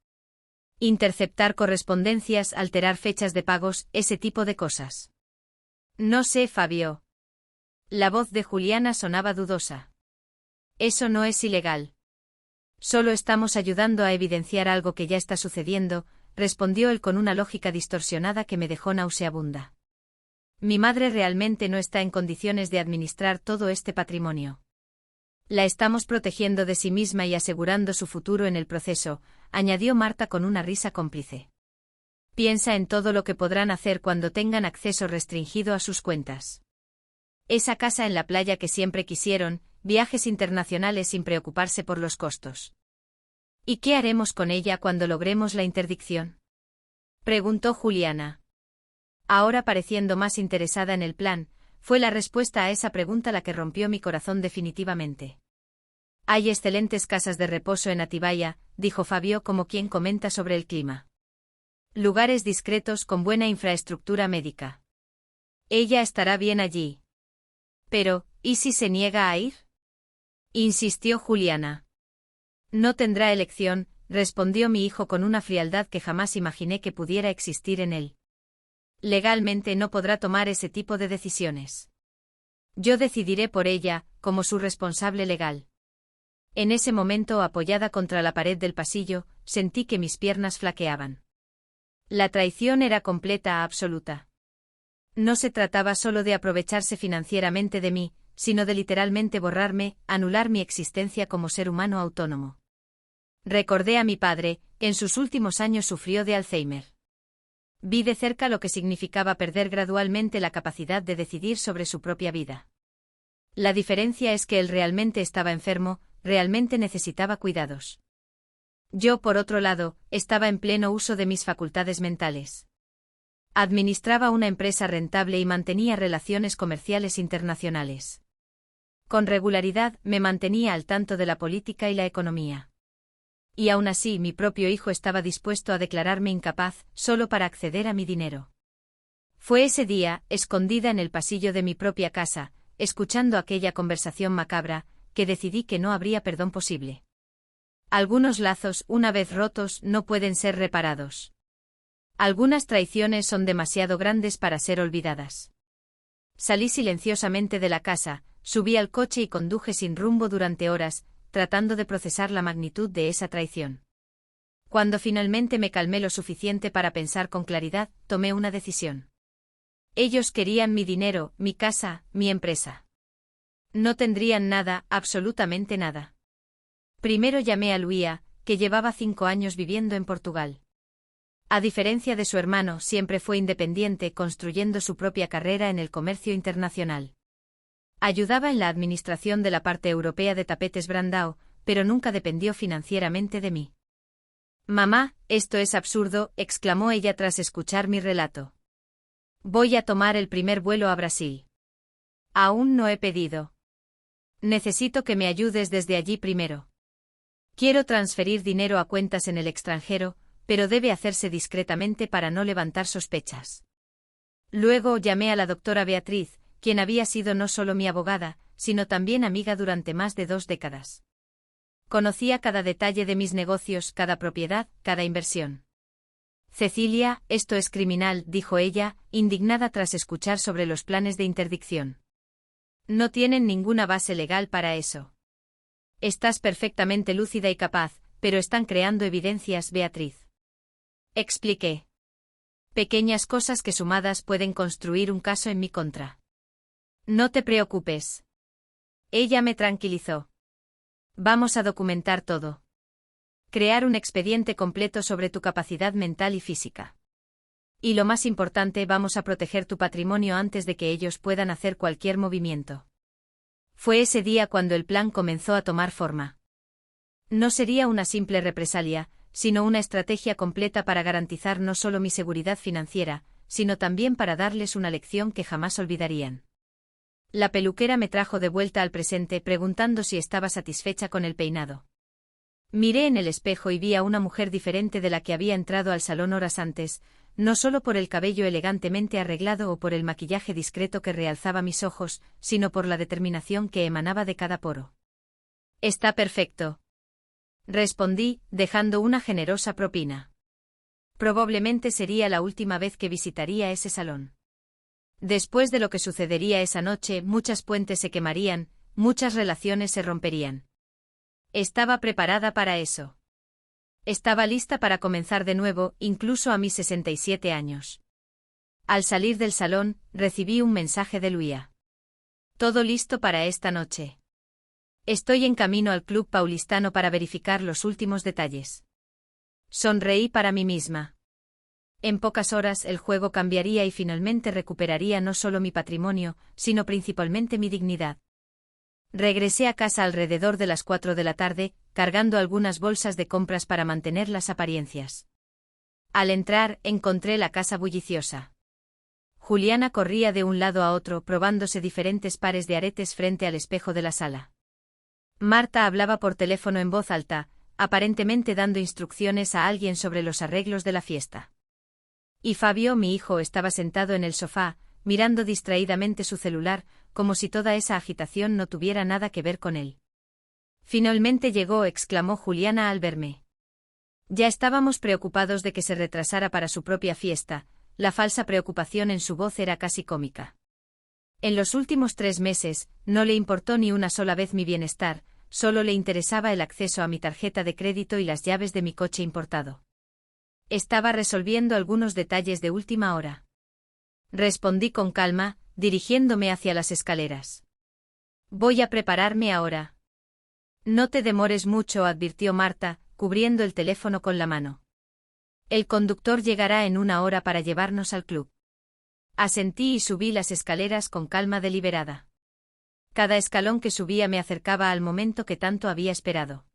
«Interceptar correspondencias, alterar fechas de pagos, ese tipo de cosas». «No sé, Fabio». La voz de Juliana sonaba dudosa. «Eso no es ilegal». «Solo estamos ayudando a evidenciar algo que ya está sucediendo», respondió él con una lógica distorsionada que me dejó nauseabunda. «Mi madre realmente no está en condiciones de administrar todo este patrimonio. La estamos protegiendo de sí misma y asegurando su futuro en el proceso», añadió Marta con una risa cómplice. «Piensa en todo lo que podrán hacer cuando tengan acceso restringido a sus cuentas. Esa casa en la playa que siempre quisieron, viajes internacionales sin preocuparse por los costos». «¿Y qué haremos con ella cuando logremos la interdicción?», preguntó Juliana. Ahora pareciendo más interesada en el plan, fue la respuesta a esa pregunta la que rompió mi corazón definitivamente. «Hay excelentes casas de reposo en Atibaia», dijo Fabio como quien comenta sobre el clima. «Lugares discretos con buena infraestructura médica. Ella estará bien allí». «Pero, ¿y si se niega a ir?», insistió Juliana. «No tendrá elección», respondió mi hijo con una frialdad que jamás imaginé que pudiera existir en él. «Legalmente no podrá tomar ese tipo de decisiones. Yo decidiré por ella, como su responsable legal». En ese momento, apoyada contra la pared del pasillo, sentí que mis piernas flaqueaban. La traición era completa, absoluta. No se trataba solo de aprovecharse financieramente de mí, sino de literalmente borrarme, anular mi existencia como ser humano autónomo. Recordé a mi padre, que en sus últimos años sufrió de Alzheimer. Vi de cerca lo que significaba perder gradualmente la capacidad de decidir sobre su propia vida. La diferencia es que él realmente estaba enfermo, realmente necesitaba cuidados. Yo, por otro lado, estaba en pleno uso de mis facultades mentales. Administraba una empresa rentable y mantenía relaciones comerciales internacionales. Con regularidad me mantenía al tanto de la política y la economía. Y aún así mi propio hijo estaba dispuesto a declararme incapaz, solo para acceder a mi dinero. Fue ese día, escondida en el pasillo de mi propia casa, escuchando aquella conversación macabra, que decidí que no habría perdón posible. Algunos lazos, una vez rotos, no pueden ser reparados. Algunas traiciones son demasiado grandes para ser olvidadas. Salí silenciosamente de la casa, subí al coche y conduje sin rumbo durante horas, tratando de procesar la magnitud de esa traición. Cuando finalmente me calmé lo suficiente para pensar con claridad, tomé una decisión. Ellos querían mi dinero, mi casa, mi empresa. No tendrían nada, absolutamente nada. Primero llamé a Luía, que llevaba 5 años viviendo en Portugal. A diferencia de su hermano, siempre fue independiente, construyendo su propia carrera en el comercio internacional. Ayudaba en la administración de la parte europea de Tapetes Brandao, pero nunca dependió financieramente de mí. «Mamá, esto es absurdo», exclamó ella tras escuchar mi relato. «Voy a tomar el primer vuelo a Brasil. Aún no he pedido. Necesito que me ayudes desde allí primero. Quiero transferir dinero a cuentas en el extranjero, pero debe hacerse discretamente para no levantar sospechas». Luego llamé a la doctora Beatriz, quien había sido no solo mi abogada, sino también amiga durante más de 2 décadas. Conocía cada detalle de mis negocios, cada propiedad, cada inversión. «Cecilia, esto es criminal», dijo ella, indignada tras escuchar sobre los planes de interdicción. «No tienen ninguna base legal para eso. Estás perfectamente lúcida y capaz, pero están creando evidencias, Beatriz». Expliqué. «Pequeñas cosas que sumadas pueden construir un caso en mi contra». «No te preocupes». Ella me tranquilizó. «Vamos a documentar todo. Crear un expediente completo sobre tu capacidad mental y física. Y lo más importante, vamos a proteger tu patrimonio antes de que ellos puedan hacer cualquier movimiento. Fue ese día cuando el plan comenzó a tomar forma. No sería una simple represalia, sino una estrategia completa para garantizar no solo mi seguridad financiera, sino también para darles una lección que jamás olvidarían. La peluquera me trajo de vuelta al presente preguntando si estaba satisfecha con el peinado. Miré en el espejo y vi a una mujer diferente de la que había entrado al salón horas antes, no solo por el cabello elegantemente arreglado o por el maquillaje discreto que realzaba mis ojos, sino por la determinación que emanaba de cada poro. «Está perfecto», respondí, dejando una generosa propina. Probablemente sería la última vez que visitaría ese salón. Después de lo que sucedería esa noche, muchas puentes se quemarían, muchas relaciones se romperían. Estaba preparada para eso. Estaba lista para comenzar de nuevo, incluso a mis 67 años. Al salir del salón, recibí un mensaje de Luía. «Todo listo para esta noche. Estoy en camino al Club Paulistano para verificar los últimos detalles». Sonreí para mí misma. En pocas horas el juego cambiaría y finalmente recuperaría no solo mi patrimonio, sino principalmente mi dignidad. Regresé a casa alrededor de las 4 de la tarde, cargando algunas bolsas de compras para mantener las apariencias. Al entrar, encontré la casa bulliciosa. Juliana corría de un lado a otro probándose diferentes pares de aretes frente al espejo de la sala. Marta hablaba por teléfono en voz alta, aparentemente dando instrucciones a alguien sobre los arreglos de la fiesta. Y Fabio, mi hijo, estaba sentado en el sofá, mirando distraídamente su celular, como si toda esa agitación no tuviera nada que ver con él. «Finalmente llegó», exclamó Juliana al verme. Ya estábamos preocupados de que se retrasara para su propia fiesta, la falsa preocupación en su voz era casi cómica. En los últimos 3 meses, no le importó ni una sola vez mi bienestar, solo le interesaba el acceso a mi tarjeta de crédito y las llaves de mi coche importado. Estaba resolviendo algunos detalles de última hora. Respondí con calma, dirigiéndome hacia las escaleras. «Voy a prepararme ahora». «No te demores mucho», advirtió Marta, cubriendo el teléfono con la mano. «El conductor llegará en 1 hora para llevarnos al club». Asentí y subí las escaleras con calma deliberada. Cada escalón que subía me acercaba al momento que tanto había esperado.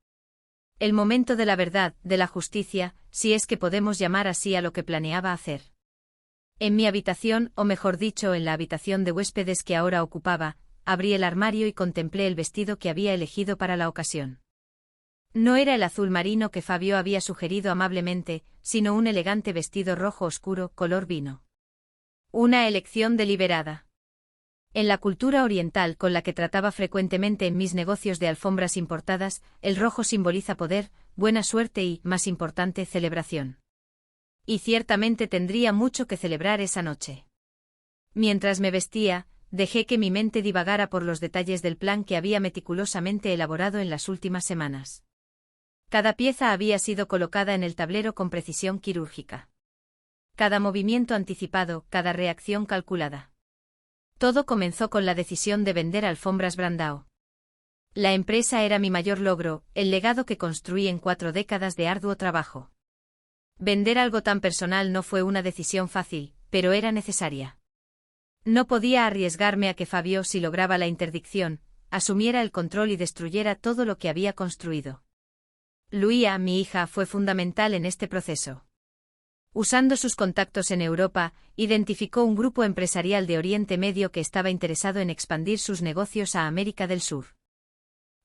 El momento de la verdad, de la justicia, si es que podemos llamar así a lo que planeaba hacer. En mi habitación, o mejor dicho, en la habitación de huéspedes que ahora ocupaba, abrí el armario y contemplé el vestido que había elegido para la ocasión. No era el azul marino que Fabio había sugerido amablemente, sino un elegante vestido rojo oscuro, color vino. Una elección deliberada. En la cultura oriental con la que trataba frecuentemente en mis negocios de alfombras importadas, el rojo simboliza poder, buena suerte y, más importante, celebración. Y ciertamente tendría mucho que celebrar esa noche. Mientras me vestía, dejé que mi mente divagara por los detalles del plan que había meticulosamente elaborado en las últimas semanas. Cada pieza había sido colocada en el tablero con precisión quirúrgica. Cada movimiento anticipado, cada reacción calculada. Todo comenzó con la decisión de vender alfombras Brandao. La empresa era mi mayor logro, el legado que construí en 4 décadas de arduo trabajo. Vender algo tan personal no fue una decisión fácil, pero era necesaria. No podía arriesgarme a que Fabio, si lograba la interdicción, asumiera el control y destruyera todo lo que había construido. Luía, mi hija, fue fundamental en este proceso. Usando sus contactos en Europa, identificó un grupo empresarial de Oriente Medio que estaba interesado en expandir sus negocios a América del Sur.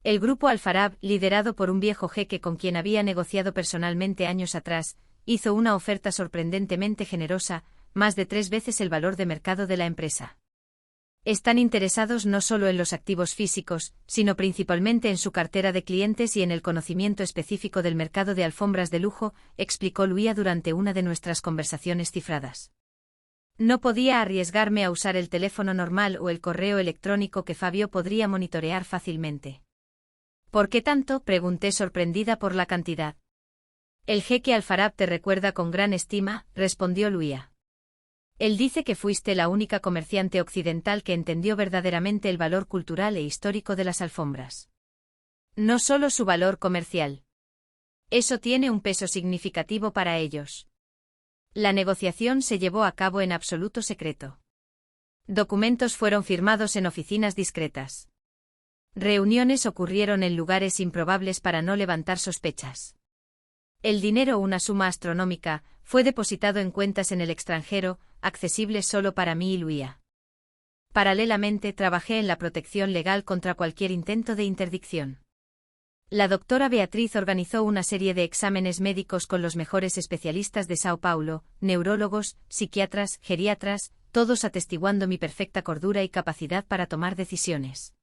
El grupo Al-Farab, liderado por un viejo jeque con quien había negociado personalmente años atrás, hizo una oferta sorprendentemente generosa, más de 3 veces el valor de mercado de la empresa. Están interesados no solo en los activos físicos, sino principalmente en su cartera de clientes y en el conocimiento específico del mercado de alfombras de lujo, explicó Luía durante una de nuestras conversaciones cifradas. No podía arriesgarme a usar el teléfono normal o el correo electrónico que Fabio podría monitorear fácilmente. ¿Por qué tanto?, pregunté sorprendida por la cantidad. El jeque Al-Farab te recuerda con gran estima, respondió Luía. Él dice que fuiste la única comerciante occidental que entendió verdaderamente el valor cultural e histórico de las alfombras. No solo su valor comercial. Eso tiene un peso significativo para ellos. La negociación se llevó a cabo en absoluto secreto. Documentos fueron firmados en oficinas discretas. Reuniones ocurrieron en lugares improbables para no levantar sospechas. El dinero, una suma astronómica, fue depositado en cuentas en el extranjero, accesibles solo para mí y Luía. Paralelamente, trabajé en la protección legal contra cualquier intento de interdicción. La doctora Beatriz organizó una serie de exámenes médicos con los mejores especialistas de Sao Paulo, neurólogos, psiquiatras, geriatras, todos atestiguando mi perfecta cordura y capacidad para tomar decisiones.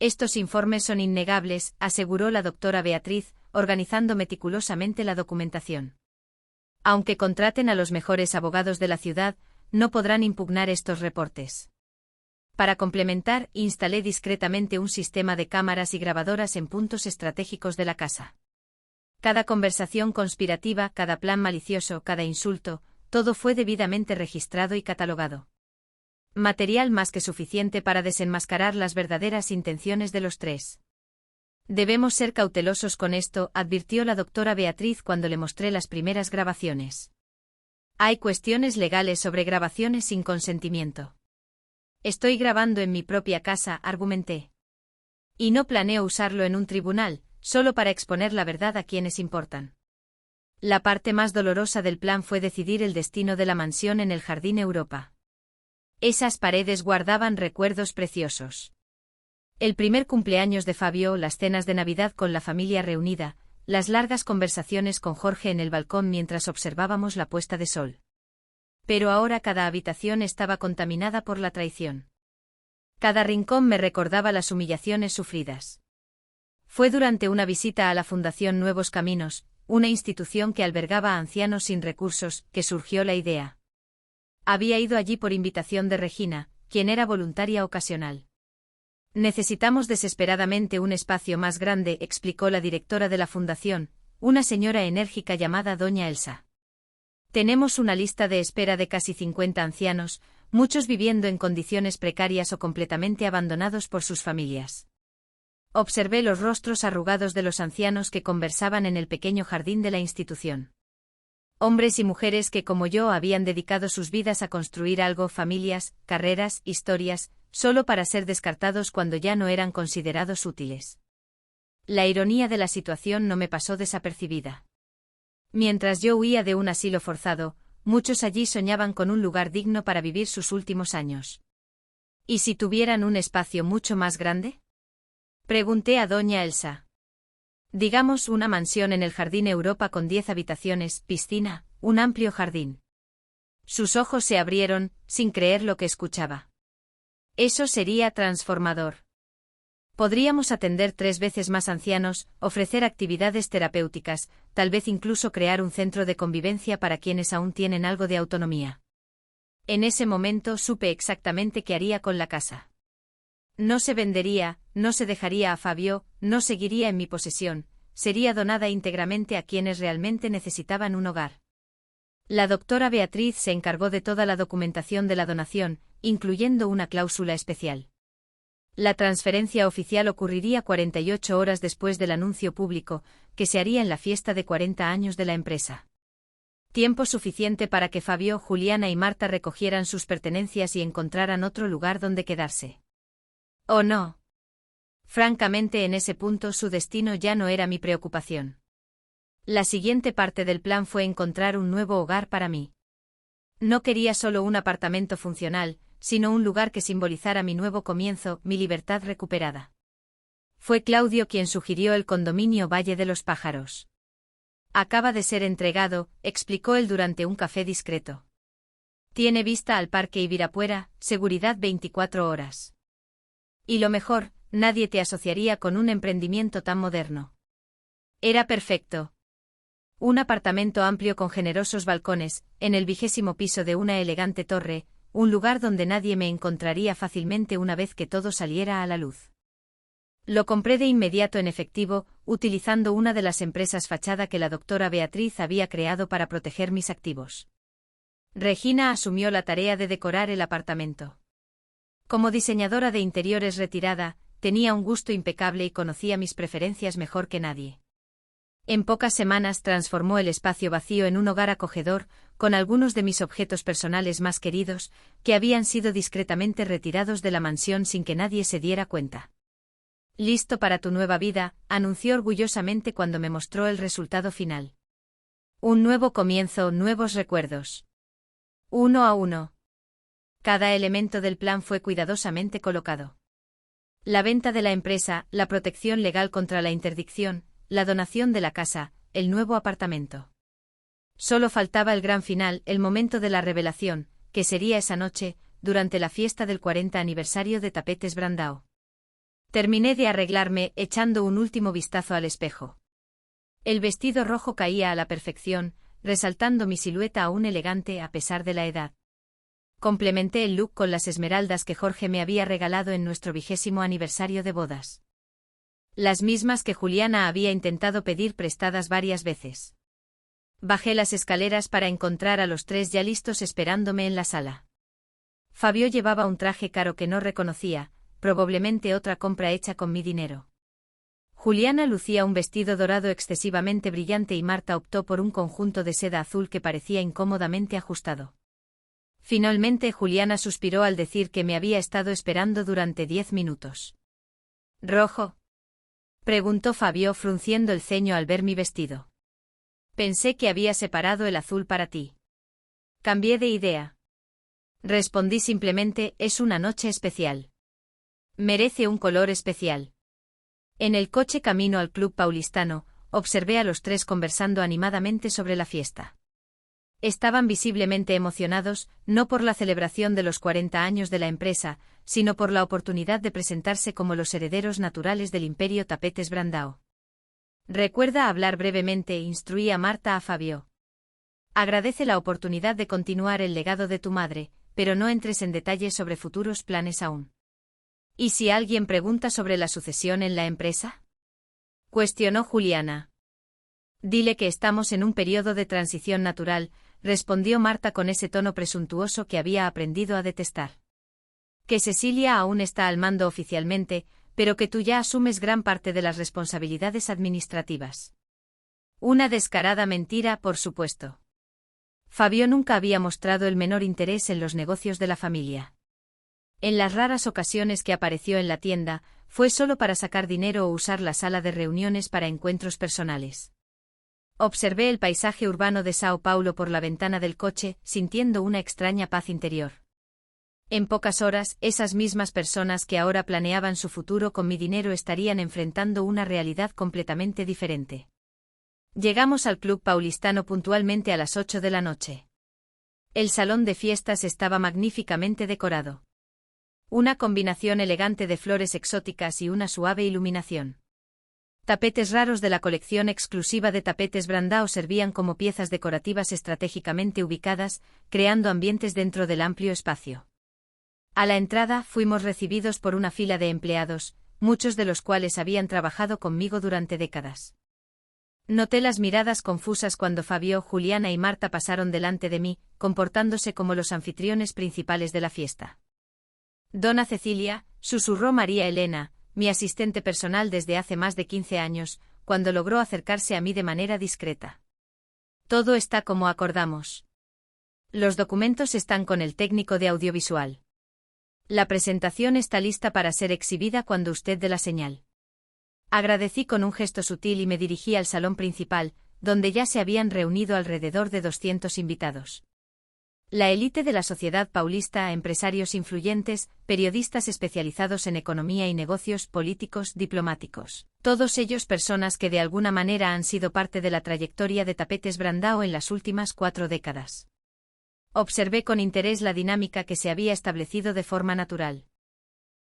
Estos informes son innegables, aseguró la doctora Beatriz, organizando meticulosamente la documentación. Aunque contraten a los mejores abogados de la ciudad, no podrán impugnar estos reportes. Para complementar, instalé discretamente un sistema de cámaras y grabadoras en puntos estratégicos de la casa. Cada conversación conspirativa, cada plan malicioso, cada insulto, todo fue debidamente registrado y catalogado. Material más que suficiente para desenmascarar las verdaderas intenciones de los tres. Debemos ser cautelosos con esto, advirtió la doctora Beatriz cuando le mostré las primeras grabaciones. Hay cuestiones legales sobre grabaciones sin consentimiento. Estoy grabando en mi propia casa, argumenté. Y no planeo usarlo en un tribunal, solo para exponer la verdad a quienes importan. La parte más dolorosa del plan fue decidir el destino de la mansión en el Jardín Europa. Esas paredes guardaban recuerdos preciosos. El primer cumpleaños de Fabio, las cenas de Navidad con la familia reunida, las largas conversaciones con Jorge en el balcón mientras observábamos la puesta de sol. Pero ahora cada habitación estaba contaminada por la traición. Cada rincón me recordaba las humillaciones sufridas. Fue durante una visita a la Fundación Nuevos Caminos, una institución que albergaba a ancianos sin recursos, que surgió la idea. Había ido allí por invitación de Regina, quien era voluntaria ocasional. Necesitamos desesperadamente un espacio más grande, explicó la directora de la fundación, una señora enérgica llamada Doña Elsa. Tenemos una lista de espera de casi 50 ancianos, muchos viviendo en condiciones precarias o completamente abandonados por sus familias. Observé los rostros arrugados de los ancianos que conversaban en el pequeño jardín de la institución. Hombres y mujeres que como yo habían dedicado sus vidas a construir algo, familias, carreras, historias, solo para ser descartados cuando ya no eran considerados útiles. La ironía de la situación no me pasó desapercibida. Mientras yo huía de un asilo forzado, muchos allí soñaban con un lugar digno para vivir sus últimos años. ¿Y si tuvieran un espacio mucho más grande? Pregunté a Doña Elsa. Digamos una mansión en el Jardín Europa con 10 habitaciones, piscina, un amplio jardín. Sus ojos se abrieron, sin creer lo que escuchaba. Eso sería transformador. Podríamos atender 3 veces más ancianos, ofrecer actividades terapéuticas, tal vez incluso crear un centro de convivencia para quienes aún tienen algo de autonomía. En ese momento supe exactamente qué haría con la casa. No se vendería, no se dejaría a Fabio, no seguiría en mi posesión, sería donada íntegramente a quienes realmente necesitaban un hogar. La doctora Beatriz se encargó de toda la documentación de la donación, incluyendo una cláusula especial. La transferencia oficial ocurriría 48 horas después del anuncio público, que se haría en la fiesta de 40 años de la empresa. Tiempo suficiente para que Fabio, Juliana y Marta recogieran sus pertenencias y encontraran otro lugar donde quedarse. ¿O no? Francamente, en ese punto su destino ya no era mi preocupación. La siguiente parte del plan fue encontrar un nuevo hogar para mí. No quería solo un apartamento funcional, sino un lugar que simbolizara mi nuevo comienzo, mi libertad recuperada. Fue Claudio quien sugirió el condominio Valle de los Pájaros. Acaba de ser entregado, explicó él durante un café discreto. Tiene vista al Parque Ibirapuera, seguridad 24 horas. Y lo mejor, nadie te asociaría con un emprendimiento tan moderno. Era perfecto. Un apartamento amplio con generosos balcones, en el 20º piso de una elegante torre, un lugar donde nadie me encontraría fácilmente una vez que todo saliera a la luz. Lo compré de inmediato en efectivo, utilizando una de las empresas fachada que la doctora Beatriz había creado para proteger mis activos. Regina asumió la tarea de decorar el apartamento. Como diseñadora de interiores retirada, tenía un gusto impecable y conocía mis preferencias mejor que nadie. En pocas semanas transformó el espacio vacío en un hogar acogedor, con algunos de mis objetos personales más queridos, que habían sido discretamente retirados de la mansión sin que nadie se diera cuenta. «Listo para tu nueva vida», anunció orgullosamente cuando me mostró el resultado final. Un nuevo comienzo, nuevos recuerdos. Uno a uno. Cada elemento del plan fue cuidadosamente colocado. La venta de la empresa, la protección legal contra la interdicción, la donación de la casa, el nuevo apartamento. Solo faltaba el gran final, el momento de la revelación, que sería esa noche, durante la fiesta del 40 aniversario de Tapetes Brandao. Terminé de arreglarme, echando un último vistazo al espejo. El vestido rojo caía a la perfección, resaltando mi silueta aún elegante a pesar de la edad. Complementé el look con las esmeraldas que Jorge me había regalado en nuestro 20º aniversario de bodas. Las mismas que Juliana había intentado pedir prestadas varias veces. Bajé las escaleras para encontrar a los tres ya listos esperándome en la sala. Fabio llevaba un traje caro que no reconocía, probablemente otra compra hecha con mi dinero. Juliana lucía un vestido dorado excesivamente brillante y Marta optó por un conjunto de seda azul que parecía incómodamente ajustado. Finalmente Juliana suspiró al decir que me había estado esperando durante 10 minutos. ¿Rojo?, preguntó Fabio frunciendo el ceño al ver mi vestido. Pensé que había separado el azul para ti. Cambié de idea. Respondí simplemente, es una noche especial. Merece un color especial. En el coche camino al Club Paulistano, observé a los tres conversando animadamente sobre la fiesta. Estaban visiblemente emocionados, no por la celebración de los 40 años de la empresa, sino por la oportunidad de presentarse como los herederos naturales del imperio Tapetes Brandao. Recuerda hablar brevemente, instruía Marta a Fabio. Agradece la oportunidad de continuar el legado de tu madre, pero no entres en detalles sobre futuros planes aún. ¿Y si alguien pregunta sobre la sucesión en la empresa?, cuestionó Juliana. Dile que estamos en un periodo de transición natural, respondió Marta con ese tono presuntuoso que había aprendido a detestar. Que Cecilia aún está al mando oficialmente, pero que tú ya asumes gran parte de las responsabilidades administrativas. Una descarada mentira, por supuesto. Fabio nunca había mostrado el menor interés en los negocios de la familia. En las raras ocasiones que apareció en la tienda, fue solo para sacar dinero o usar la sala de reuniones para encuentros personales. Observé el paisaje urbano de Sao Paulo por la ventana del coche, sintiendo una extraña paz interior. En pocas horas, esas mismas personas que ahora planeaban su futuro con mi dinero estarían enfrentando una realidad completamente diferente. Llegamos al Club Paulistano puntualmente a las 8 de la noche. El salón de fiestas estaba magníficamente decorado. Una combinación elegante de flores exóticas y una suave iluminación. Tapetes raros de la colección exclusiva de Tapetes Brandao servían como piezas decorativas estratégicamente ubicadas, creando ambientes dentro del amplio espacio. A la entrada fuimos recibidos por una fila de empleados, muchos de los cuales habían trabajado conmigo durante décadas. Noté las miradas confusas cuando Fabio, Juliana y Marta pasaron delante de mí, comportándose como los anfitriones principales de la fiesta. Dona Cecilia, susurró María Elena, mi asistente personal desde hace más de 15 años, cuando logró acercarse a mí de manera discreta. Todo está como acordamos. Los documentos están con el técnico de audiovisual. La presentación está lista para ser exhibida cuando usted dé la señal. Agradecí con un gesto sutil y me dirigí al salón principal, donde ya se habían reunido alrededor de 200 invitados. La élite de la sociedad paulista, empresarios influyentes, periodistas especializados en economía y negocios, políticos, diplomáticos. Todos ellos personas que de alguna manera han sido parte de la trayectoria de Tapetes Brandao en las últimas 4 décadas. Observé con interés la dinámica que se había establecido de forma natural.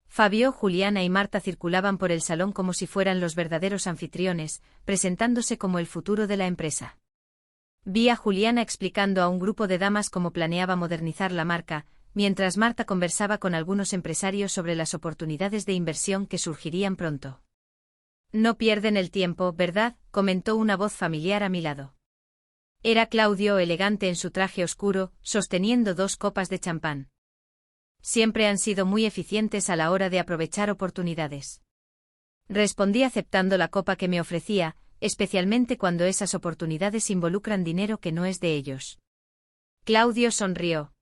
Fabio, Juliana y Marta circulaban por el salón como si fueran los verdaderos anfitriones, presentándose como el futuro de la empresa. Vi a Juliana explicando a un grupo de damas cómo planeaba modernizar la marca, mientras Marta conversaba con algunos empresarios sobre las oportunidades de inversión que surgirían pronto. No pierden el tiempo, ¿verdad?, comentó una voz familiar a mi lado. Era Claudio, elegante en su traje oscuro, sosteniendo 2 copas de champán. Siempre han sido muy eficientes a la hora de aprovechar oportunidades. Respondí aceptando la copa que me ofrecía, especialmente cuando esas oportunidades involucran dinero que no es de ellos. Claudio sonrió.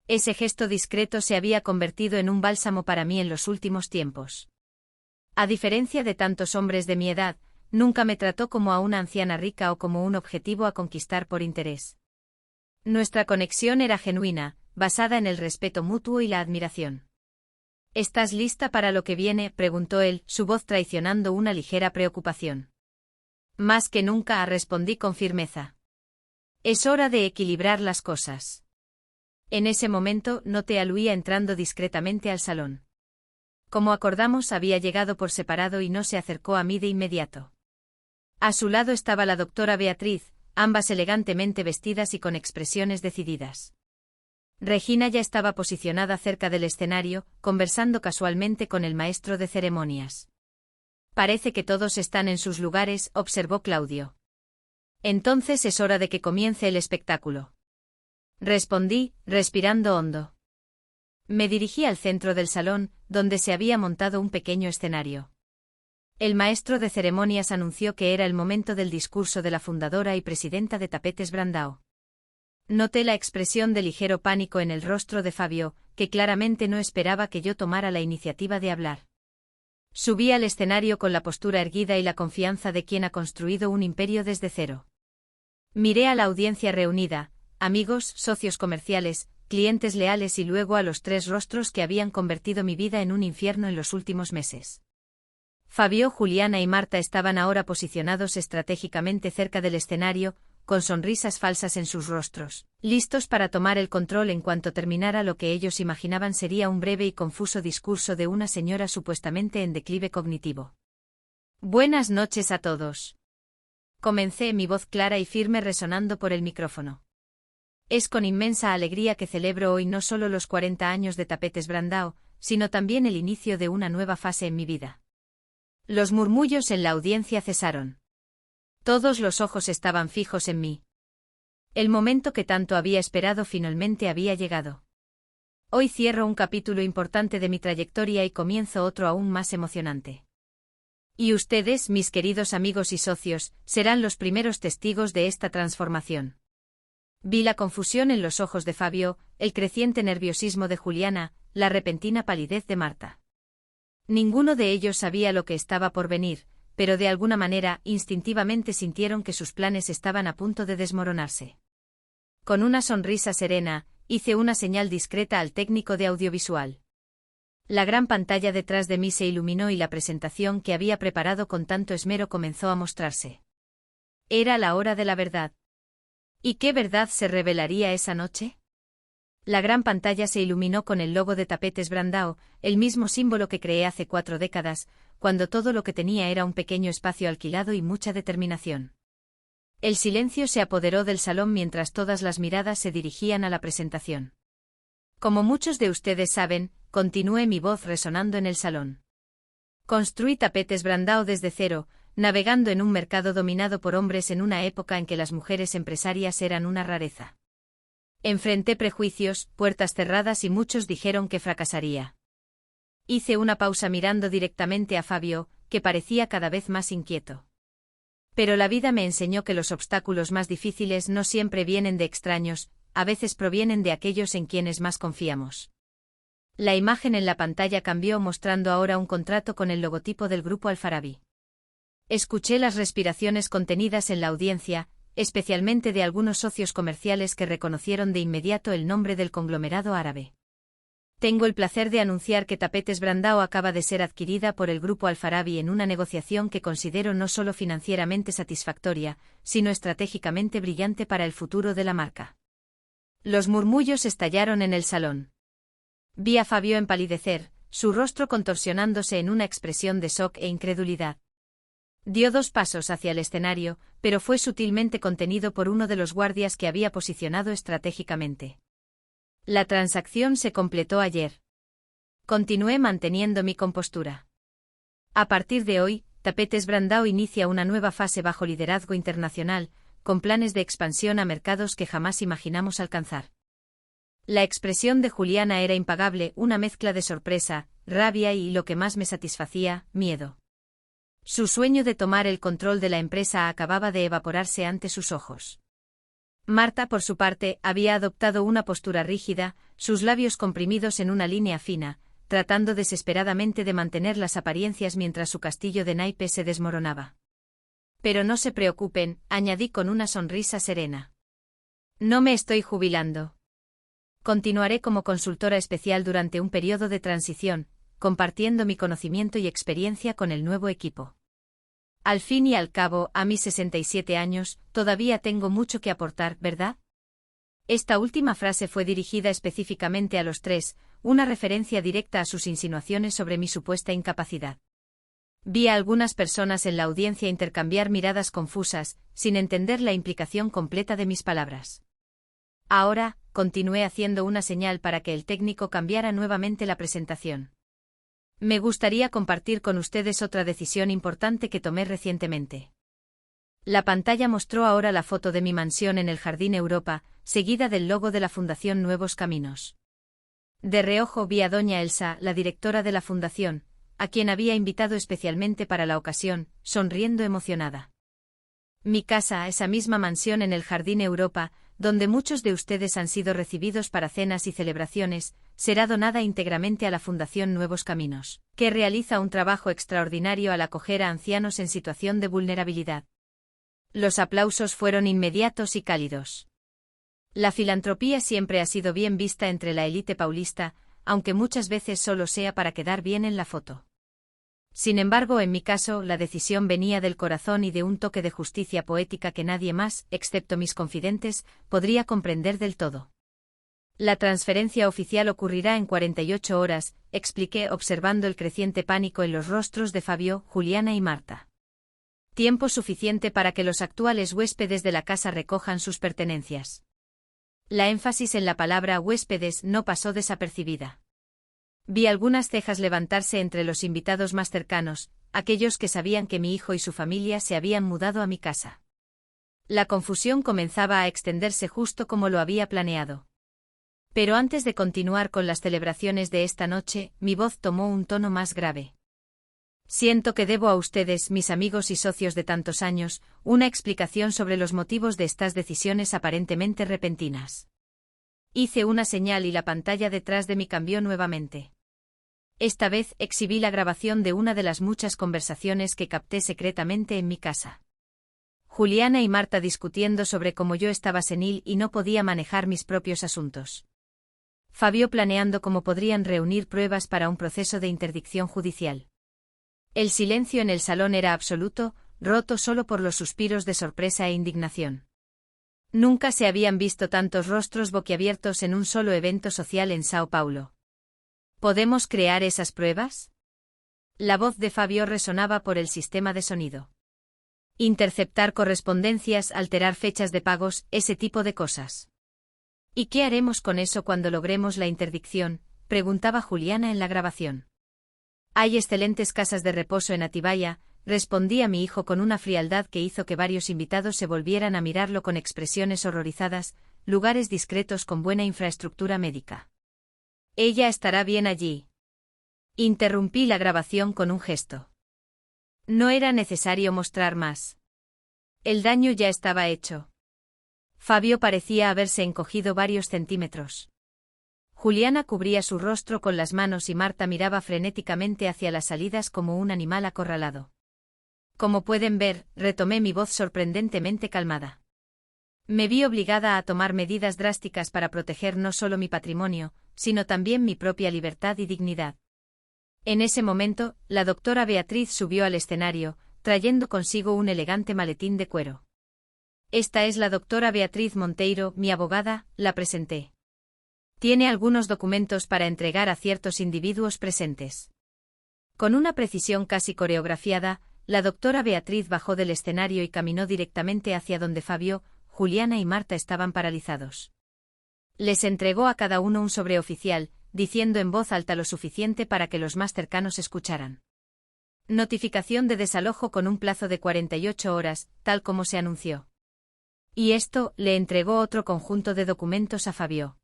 Ese gesto discreto se había convertido en un bálsamo para mí en los últimos tiempos. A diferencia de tantos hombres de mi edad, nunca me trató como a una anciana rica o como un objetivo a conquistar por interés. Nuestra conexión era genuina, basada en el respeto mutuo y la admiración. ¿Estás lista para lo que viene?, preguntó él, su voz traicionando una ligera preocupación. Más que nunca, respondí con firmeza. Es hora de equilibrar las cosas. En ese momento noté a Luía entrando discretamente al salón. Como acordamos, había llegado por separado y no se acercó a mí de inmediato. A su lado estaba la doctora Beatriz, ambas elegantemente vestidas y con expresiones decididas. Regina ya estaba posicionada cerca del escenario, conversando casualmente con el maestro de ceremonias. Parece que todos están en sus lugares, observó Claudio. Entonces es hora de que comience el espectáculo. Respondí, respirando hondo. Me dirigí al centro del salón, donde se había montado un pequeño escenario. El maestro de ceremonias anunció que era el momento del discurso de la fundadora y presidenta de Tapetes Brandao. Noté la expresión de ligero pánico en el rostro de Fabio, que claramente no esperaba que yo tomara la iniciativa de hablar. Subí al escenario con la postura erguida y la confianza de quien ha construido un imperio desde cero. Miré a la audiencia reunida, amigos, socios comerciales, clientes leales y luego a los 3 rostros que habían convertido mi vida en un infierno en los últimos meses. Fabio, Juliana y Marta estaban ahora posicionados estratégicamente cerca del escenario, con sonrisas falsas en sus rostros, listos para tomar el control en cuanto terminara lo que ellos imaginaban sería un breve y confuso discurso de una señora supuestamente en declive cognitivo. Buenas noches a todos. Comencé, mi voz clara y firme resonando por el micrófono. Es con inmensa alegría que celebro hoy no solo los 40 años de Tapetes Brandao, sino también el inicio de una nueva fase en mi vida. Los murmullos en la audiencia cesaron. Todos los ojos estaban fijos en mí. El momento que tanto había esperado finalmente había llegado. Hoy cierro un capítulo importante de mi trayectoria y comienzo otro aún más emocionante. Y ustedes, mis queridos amigos y socios, serán los primeros testigos de esta transformación. Vi la confusión en los ojos de Fabio, el creciente nerviosismo de Juliana, la repentina palidez de Marta. Ninguno de ellos sabía lo que estaba por venir, pero de alguna manera, instintivamente sintieron que sus planes estaban a punto de desmoronarse. Con una sonrisa serena, hice una señal discreta al técnico de audiovisual. La gran pantalla detrás de mí se iluminó y la presentación que había preparado con tanto esmero comenzó a mostrarse. Era la hora de la verdad. ¿Y qué verdad se revelaría esa noche? La gran pantalla se iluminó con el logo de Tapetes Brandao, el mismo símbolo que creé hace 4 décadas, cuando todo lo que tenía era un pequeño espacio alquilado y mucha determinación. El silencio se apoderó del salón mientras todas las miradas se dirigían a la presentación. Como muchos de ustedes saben, continué mi voz resonando en el salón. Construí Tapetes Brandao desde cero, navegando en un mercado dominado por hombres en una época en que las mujeres empresarias eran una rareza. Enfrenté prejuicios, puertas cerradas y muchos dijeron que fracasaría. Hice una pausa mirando directamente a Fabio, que parecía cada vez más inquieto. Pero la vida me enseñó que los obstáculos más difíciles no siempre vienen de extraños, a veces provienen de aquellos en quienes más confiamos. La imagen en la pantalla cambió mostrando ahora un contrato con el logotipo del grupo Alfarabi. Escuché las respiraciones contenidas en la audiencia, especialmente de algunos socios comerciales que reconocieron de inmediato el nombre del conglomerado árabe. Tengo el placer de anunciar que Tapetes Brandao acaba de ser adquirida por el grupo Alfarabi en una negociación que considero no solo financieramente satisfactoria, sino estratégicamente brillante para el futuro de la marca. Los murmullos estallaron en el salón. Vi a Fabio empalidecer, su rostro contorsionándose en una expresión de shock e incredulidad. Dio 2 pasos hacia el escenario, pero fue sutilmente contenido por uno de los guardias que había posicionado estratégicamente. La transacción se completó ayer. Continué manteniendo mi compostura. A partir de hoy, Tapetes Brandao inicia una nueva fase bajo liderazgo internacional, con planes de expansión a mercados que jamás imaginamos alcanzar. La expresión de Juliana era impagable, una mezcla de sorpresa, rabia y, lo que más me satisfacía, miedo. Su sueño de tomar el control de la empresa acababa de evaporarse ante sus ojos. Marta, por su parte, había adoptado una postura rígida, sus labios comprimidos en una línea fina, tratando desesperadamente de mantener las apariencias mientras su castillo de naipes se desmoronaba. Pero no se preocupen, añadí con una sonrisa serena. No me estoy jubilando. Continuaré como consultora especial durante un periodo de transición, compartiendo mi conocimiento y experiencia con el nuevo equipo. Al fin y al cabo, a mis 67 años, todavía tengo mucho que aportar, ¿verdad? Esta última frase fue dirigida específicamente a los tres, una referencia directa a sus insinuaciones sobre mi supuesta incapacidad. Vi a algunas personas en la audiencia intercambiar miradas confusas, sin entender la implicación completa de mis palabras. Ahora, continué haciendo una señal para que el técnico cambiara nuevamente la presentación. Me gustaría compartir con ustedes otra decisión importante que tomé recientemente. La pantalla mostró ahora la foto de mi mansión en el Jardín Europa, seguida del logo de la Fundación Nuevos Caminos. De reojo vi a doña Elsa, la directora de la fundación, a quien había invitado especialmente para la ocasión, sonriendo emocionada. Mi casa, esa misma mansión en el Jardín Europa, donde muchos de ustedes han sido recibidos para cenas y celebraciones, será donada íntegramente a la Fundación Nuevos Caminos, que realiza un trabajo extraordinario al acoger a ancianos en situación de vulnerabilidad. Los aplausos fueron inmediatos y cálidos. La filantropía siempre ha sido bien vista entre la élite paulista, aunque muchas veces solo sea para quedar bien en la foto. Sin embargo, en mi caso, la decisión venía del corazón y de un toque de justicia poética que nadie más, excepto mis confidentes, podría comprender del todo. La transferencia oficial ocurrirá en 48 horas, expliqué observando el creciente pánico en los rostros de Fabio, Juliana y Marta. Tiempo suficiente para que los actuales huéspedes de la casa recojan sus pertenencias. La énfasis en la palabra huéspedes no pasó desapercibida. Vi algunas cejas levantarse entre los invitados más cercanos, aquellos que sabían que mi hijo y su familia se habían mudado a mi casa. La confusión comenzaba a extenderse justo como lo había planeado. Pero antes de continuar con las celebraciones de esta noche, mi voz tomó un tono más grave. Siento que debo a ustedes, mis amigos y socios de tantos años, una explicación sobre los motivos de estas decisiones aparentemente repentinas. Hice una señal y la pantalla detrás de mí cambió nuevamente. Esta vez exhibí la grabación de una de las muchas conversaciones que capté secretamente en mi casa. Juliana y Marta discutiendo sobre cómo yo estaba senil y no podía manejar mis propios asuntos. Fabio planeando cómo podrían reunir pruebas para un proceso de interdicción judicial. El silencio en el salón era absoluto, roto solo por los suspiros de sorpresa e indignación. Nunca se habían visto tantos rostros boquiabiertos en un solo evento social en Sao Paulo. ¿Podemos crear esas pruebas? La voz de Fabio resonaba por el sistema de sonido. Interceptar correspondencias, alterar fechas de pagos, ese tipo de cosas. ¿Y qué haremos con eso cuando logremos la interdicción?, preguntaba Juliana en la grabación. Hay excelentes casas de reposo en Atibaia, respondía mi hijo con una frialdad que hizo que varios invitados se volvieran a mirarlo con expresiones horrorizadas, lugares discretos con buena infraestructura médica. Ella estará bien allí. Interrumpí la grabación con un gesto. No era necesario mostrar más. El daño ya estaba hecho. Fabio parecía haberse encogido varios centímetros. Juliana cubría su rostro con las manos y Marta miraba frenéticamente hacia las salidas como un animal acorralado. Como pueden ver, retomé mi voz sorprendentemente calmada. Me vi obligada a tomar medidas drásticas para proteger no solo mi patrimonio, sino también mi propia libertad y dignidad. En ese momento, la doctora Beatriz subió al escenario, trayendo consigo un elegante maletín de cuero. Esta es la doctora Beatriz Monteiro, mi abogada, la presenté. Tiene algunos documentos para entregar a ciertos individuos presentes. Con una precisión casi coreografiada, la doctora Beatriz bajó del escenario y caminó directamente hacia donde Fabio, Juliana y Marta estaban paralizados. Les entregó a cada uno un sobre oficial, diciendo en voz alta lo suficiente para que los más cercanos escucharan. Notificación de desalojo con un plazo de 48 horas, tal como se anunció. Y esto, le entregó otro conjunto de documentos a Fabio.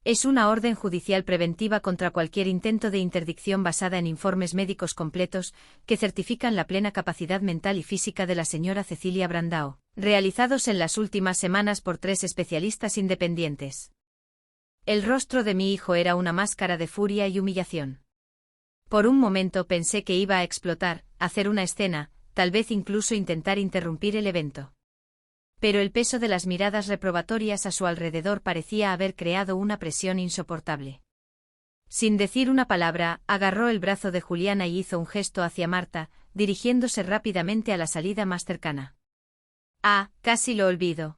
Es una orden judicial preventiva contra cualquier intento de interdicción basada en informes médicos completos que certifican la plena capacidad mental y física de la señora Cecilia Brandao, realizados en las últimas semanas por 3 especialistas independientes. El rostro de mi hijo era una máscara de furia y humillación. Por un momento pensé que iba a explotar, hacer una escena, tal vez incluso intentar interrumpir el evento. Pero el peso de las miradas reprobatorias a su alrededor parecía haber creado una presión insoportable. Sin decir una palabra, agarró el brazo de Juliana y hizo un gesto hacia Marta, dirigiéndose rápidamente a la salida más cercana. «Ah, casi lo olvido»,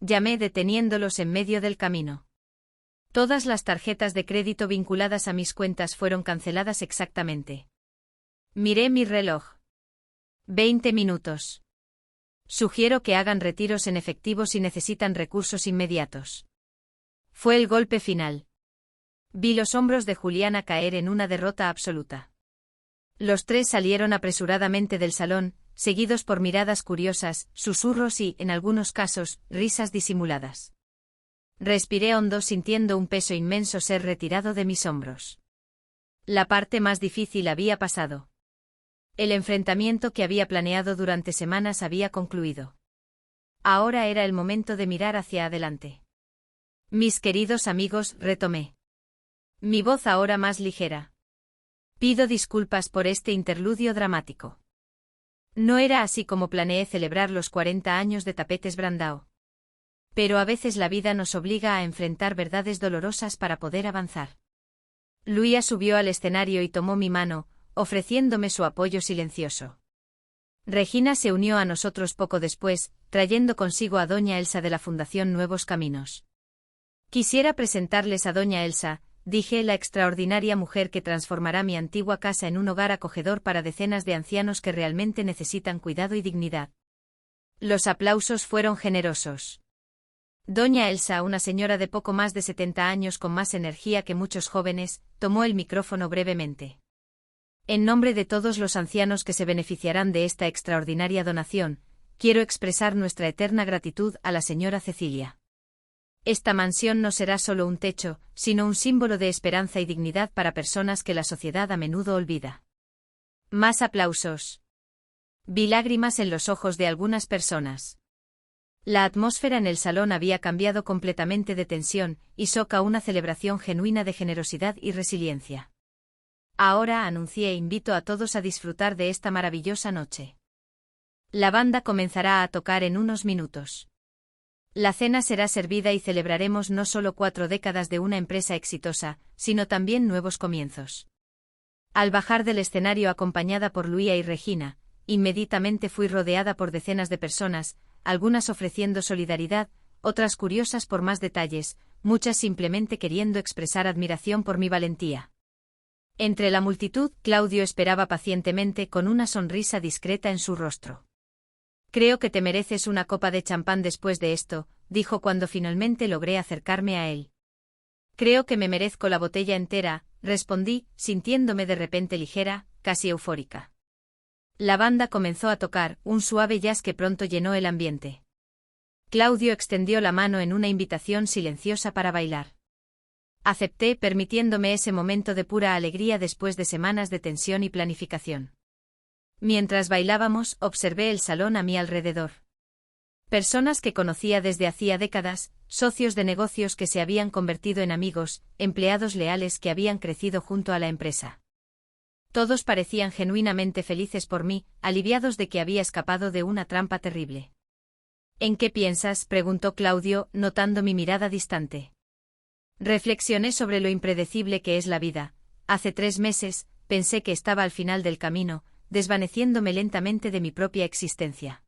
llamé deteniéndolos en medio del camino. Todas las tarjetas de crédito vinculadas a mis cuentas fueron canceladas exactamente. Miré mi reloj. 20 minutos. Sugiero que hagan retiros en efectivo si necesitan recursos inmediatos. Fue el golpe final. Vi los hombros de Juliana caer en una derrota absoluta. Los 3 salieron apresuradamente del salón, seguidos por miradas curiosas, susurros y, en algunos casos, risas disimuladas. Respiré hondo sintiendo un peso inmenso ser retirado de mis hombros. La parte más difícil había pasado. El enfrentamiento que había planeado durante semanas había concluido. Ahora era el momento de mirar hacia adelante. Mis queridos amigos, retomé. Mi voz ahora más ligera. Pido disculpas por este interludio dramático. No era así como planeé celebrar los 40 años de Tapetes Brandao. Pero a veces la vida nos obliga a enfrentar verdades dolorosas para poder avanzar. Luía subió al escenario y tomó mi mano, ofreciéndome su apoyo silencioso. Regina se unió a nosotros poco después, trayendo consigo a doña Elsa de la Fundación Nuevos Caminos. Quisiera presentarles a doña Elsa, dije, la extraordinaria mujer que transformará mi antigua casa en un hogar acogedor para decenas de ancianos que realmente necesitan cuidado y dignidad. Los aplausos fueron generosos. Doña Elsa, una señora de poco más de 70 años con más energía que muchos jóvenes, tomó el micrófono brevemente. En nombre de todos los ancianos que se beneficiarán de esta extraordinaria donación, quiero expresar nuestra eterna gratitud a la señora Cecilia. Esta mansión no será solo un techo, sino un símbolo de esperanza y dignidad para personas que la sociedad a menudo olvida. Más aplausos. Vi lágrimas en los ojos de algunas personas. La atmósfera en el salón había cambiado completamente de tensión, y soca una celebración genuina de generosidad y resiliencia. Ahora, anuncié, invito a todos a disfrutar de esta maravillosa noche. La banda comenzará a tocar en unos minutos. La cena será servida y celebraremos no solo 4 décadas de una empresa exitosa, sino también nuevos comienzos. Al bajar del escenario acompañada por Luía y Regina, inmediatamente fui rodeada por decenas de personas, algunas ofreciendo solidaridad, otras curiosas por más detalles, muchas simplemente queriendo expresar admiración por mi valentía. Entre la multitud, Claudio esperaba pacientemente con una sonrisa discreta en su rostro. «Creo que te mereces una copa de champán después de esto», dijo cuando finalmente logré acercarme a él. «Creo que me merezco la botella entera», respondí, sintiéndome de repente ligera, casi eufórica. La banda comenzó a tocar, un suave jazz que pronto llenó el ambiente. Claudio extendió la mano en una invitación silenciosa para bailar. Acepté, permitiéndome ese momento de pura alegría después de semanas de tensión y planificación. Mientras bailábamos, observé el salón a mi alrededor. Personas que conocía desde hacía décadas, socios de negocios que se habían convertido en amigos, empleados leales que habían crecido junto a la empresa. Todos parecían genuinamente felices por mí, aliviados de que había escapado de una trampa terrible. «¿En qué piensas?», preguntó Claudio, notando mi mirada distante. Reflexioné sobre lo impredecible que es la vida. Hace 3 meses, pensé que estaba al final del camino, desvaneciéndome lentamente de mi propia existencia.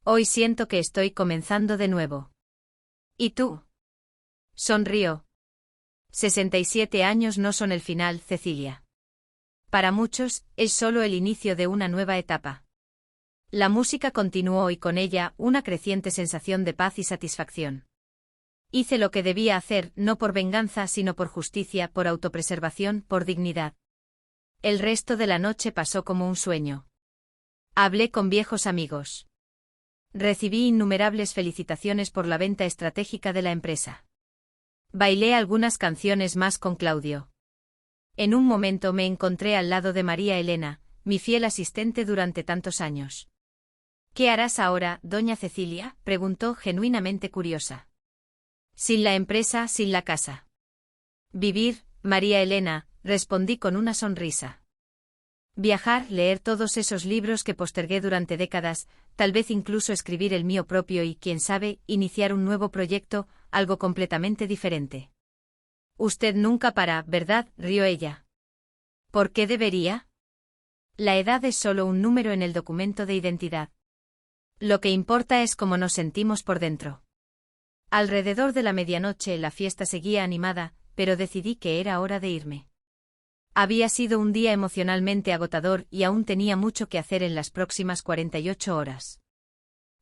Hoy siento que estoy comenzando de nuevo. ¿Y tú? Sonrió. 67 años no son el final, Cecilia. Para muchos, es solo el inicio de una nueva etapa. La música continuó y con ella, una creciente sensación de paz y satisfacción. Hice lo que debía hacer, no por venganza sino por justicia, por autopreservación, por dignidad. El resto de la noche pasó como un sueño. Hablé con viejos amigos. Recibí innumerables felicitaciones por la venta estratégica de la empresa. Bailé algunas canciones más con Claudio. En un momento me encontré al lado de María Elena, mi fiel asistente durante tantos años. ¿Qué harás ahora, doña Cecilia?, preguntó genuinamente curiosa. Sin la empresa, sin la casa. Vivir, María Elena, respondí con una sonrisa. Viajar, leer todos esos libros que postergué durante décadas, tal vez incluso escribir el mío propio y, quién sabe, iniciar un nuevo proyecto, algo completamente diferente. Usted nunca para, ¿verdad?, rió ella. ¿Por qué debería? La edad es solo un número en el documento de identidad. Lo que importa es cómo nos sentimos por dentro. Alrededor de la medianoche la fiesta seguía animada, pero decidí que era hora de irme. Había sido un día emocionalmente agotador y aún tenía mucho que hacer en las próximas 48 horas.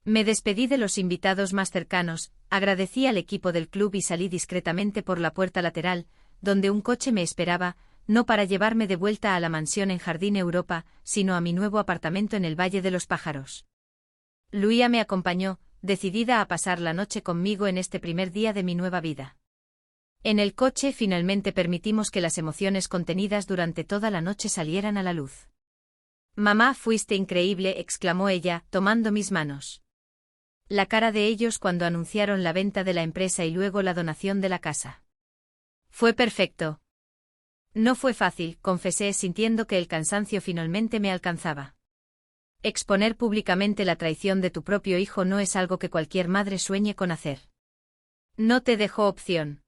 Me despedí de los invitados más cercanos, agradecí al equipo del club y salí discretamente por la puerta lateral, donde un coche me esperaba, no para llevarme de vuelta a la mansión en Jardín Europa, sino a mi nuevo apartamento en el Valle de los Pájaros. Luía me acompañó, decidida a pasar la noche conmigo en este primer día de mi nueva vida. En el coche finalmente permitimos que las emociones contenidas durante toda la noche salieran a la luz. «Mamá, fuiste increíble», exclamó ella, tomando mis manos. La cara de ellos cuando anunciaron la venta de la empresa y luego la donación de la casa. Fue perfecto. No fue fácil, confesé sintiendo que el cansancio finalmente me alcanzaba. Exponer públicamente la traición de tu propio hijo no es algo que cualquier madre sueñe con hacer. No te dejó opción.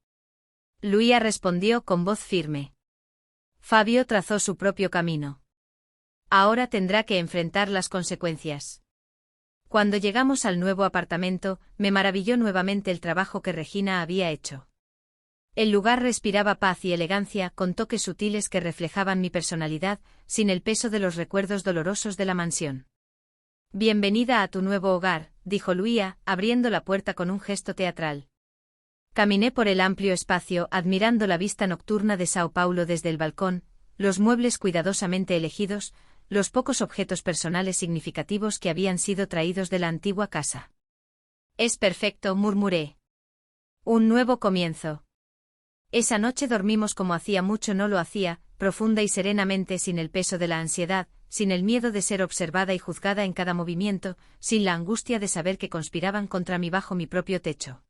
Luía respondió con voz firme. Fabio trazó su propio camino. Ahora tendrá que enfrentar las consecuencias. Cuando llegamos al nuevo apartamento, me maravilló nuevamente el trabajo que Regina había hecho. El lugar respiraba paz y elegancia con toques sutiles que reflejaban mi personalidad, sin el peso de los recuerdos dolorosos de la mansión. Bienvenida a tu nuevo hogar, dijo Luía, abriendo la puerta con un gesto teatral. Caminé por el amplio espacio admirando la vista nocturna de Sao Paulo desde el balcón, los muebles cuidadosamente elegidos, los pocos objetos personales significativos que habían sido traídos de la antigua casa. Es perfecto, murmuré. Un nuevo comienzo. Esa noche dormimos como hacía mucho no lo hacía, profunda y serenamente, sin el peso de la ansiedad, sin el miedo de ser observada y juzgada en cada movimiento, sin la angustia de saber que conspiraban contra mí bajo mi propio techo.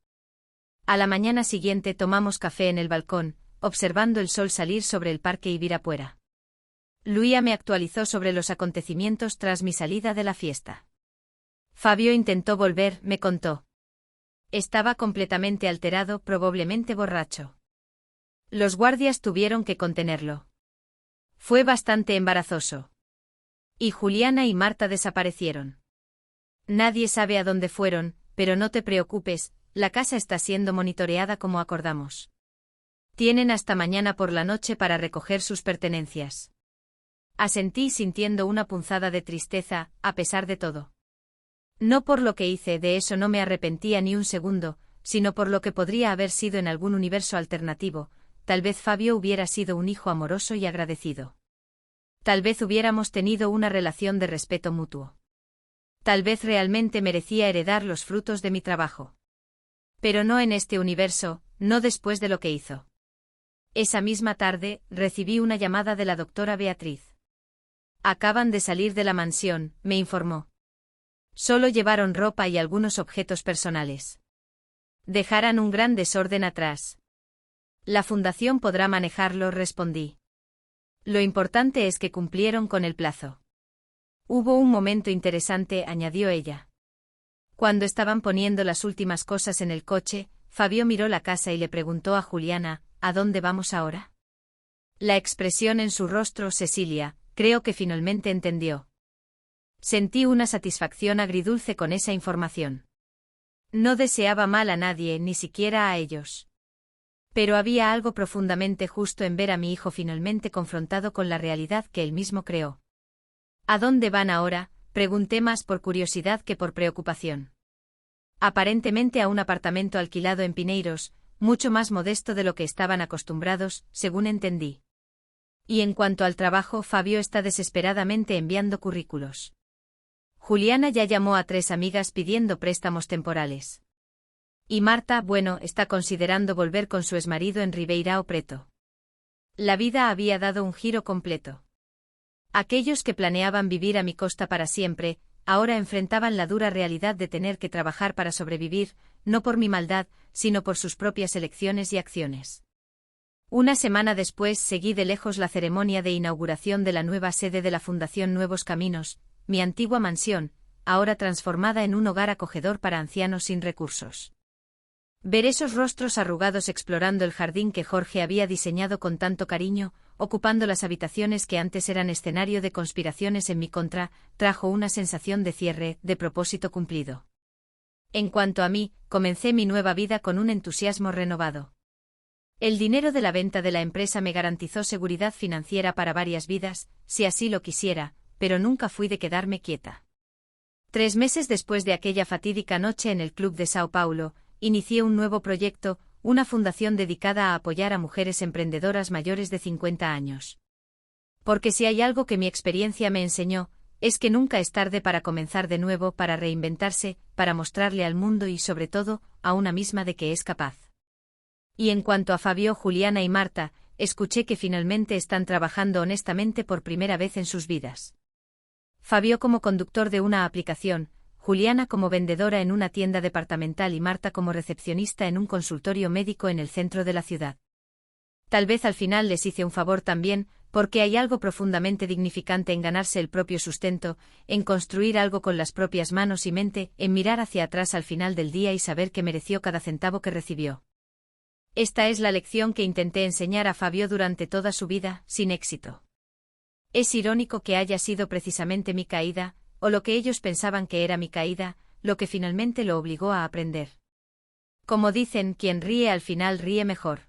A la mañana siguiente tomamos café en el balcón, observando el sol salir sobre el parque Ibirapuera. Luía me actualizó sobre los acontecimientos tras mi salida de la fiesta. Fabio intentó volver, me contó. Estaba completamente alterado, probablemente borracho. Los guardias tuvieron que contenerlo. Fue bastante embarazoso. Y Juliana y Marta desaparecieron. Nadie sabe a dónde fueron, pero no te preocupes, la casa está siendo monitoreada como acordamos. Tienen hasta mañana por la noche para recoger sus pertenencias. Asentí sintiendo una punzada de tristeza, a pesar de todo. No por lo que hice, de eso no me arrepentía ni un segundo, sino por lo que podría haber sido en algún universo alternativo. Tal vez Fabio hubiera sido un hijo amoroso y agradecido. Tal vez hubiéramos tenido una relación de respeto mutuo. Tal vez realmente merecía heredar los frutos de mi trabajo. Pero no en este universo, no después de lo que hizo. Esa misma tarde, recibí una llamada de la doctora Beatriz. Acaban de salir de la mansión, me informó. Solo llevaron ropa y algunos objetos personales. Dejarán un gran desorden atrás. La fundación podrá manejarlo, respondí. Lo importante es que cumplieron con el plazo. Hubo un momento interesante, añadió ella. Cuando estaban poniendo las últimas cosas en el coche, Fabio miró la casa y le preguntó a Juliana, ¿a dónde vamos ahora? La expresión en su rostro, Cecilia, creo que finalmente entendió. Sentí una satisfacción agridulce con esa información. No deseaba mal a nadie, ni siquiera a ellos. Pero había algo profundamente justo en ver a mi hijo finalmente confrontado con la realidad que él mismo creó. ¿A dónde van ahora?, pregunté más por curiosidad que por preocupación. Aparentemente a un apartamento alquilado en Pineiros, mucho más modesto de lo que estaban acostumbrados, según entendí. Y en cuanto al trabajo, Fabio está desesperadamente enviando currículos. Juliana ya llamó a 3 amigas pidiendo préstamos temporales. Y Marta, bueno, está considerando volver con su exmarido en Ribeirão Preto. La vida había dado un giro completo. Aquellos que planeaban vivir a mi costa para siempre, ahora enfrentaban la dura realidad de tener que trabajar para sobrevivir, no por mi maldad, sino por sus propias elecciones y acciones. Una semana después seguí de lejos la ceremonia de inauguración de la nueva sede de la Fundación Nuevos Caminos, mi antigua mansión, ahora transformada en un hogar acogedor para ancianos sin recursos. Ver esos rostros arrugados explorando el jardín que Jorge había diseñado con tanto cariño, ocupando las habitaciones que antes eran escenario de conspiraciones en mi contra, trajo una sensación de cierre, de propósito cumplido. En cuanto a mí, comencé mi nueva vida con un entusiasmo renovado. El dinero de la venta de la empresa me garantizó seguridad financiera para varias vidas, si así lo quisiera, pero nunca fui de quedarme quieta. 3 meses después de aquella fatídica noche en el Club de Sao Paulo, inicié un nuevo proyecto, una fundación dedicada a apoyar a mujeres emprendedoras mayores de 50 años. Porque si hay algo que mi experiencia me enseñó, es que nunca es tarde para comenzar de nuevo, para reinventarse, para mostrarle al mundo y sobre todo, a una misma de que es capaz. Y en cuanto a Fabio, Juliana y Marta, escuché que finalmente están trabajando honestamente por primera vez en sus vidas. Fabio como conductor de una aplicación, Juliana como vendedora en una tienda departamental y Marta como recepcionista en un consultorio médico en el centro de la ciudad. Tal vez al final les hice un favor también, porque hay algo profundamente dignificante en ganarse el propio sustento, en construir algo con las propias manos y mente, en mirar hacia atrás al final del día y saber que mereció cada centavo que recibió. Esta es la lección que intenté enseñar a Fabio durante toda su vida, sin éxito. Es irónico que haya sido precisamente mi caída, o lo que ellos pensaban que era mi caída, lo que finalmente lo obligó a aprender. Como dicen, quien ríe al final ríe mejor.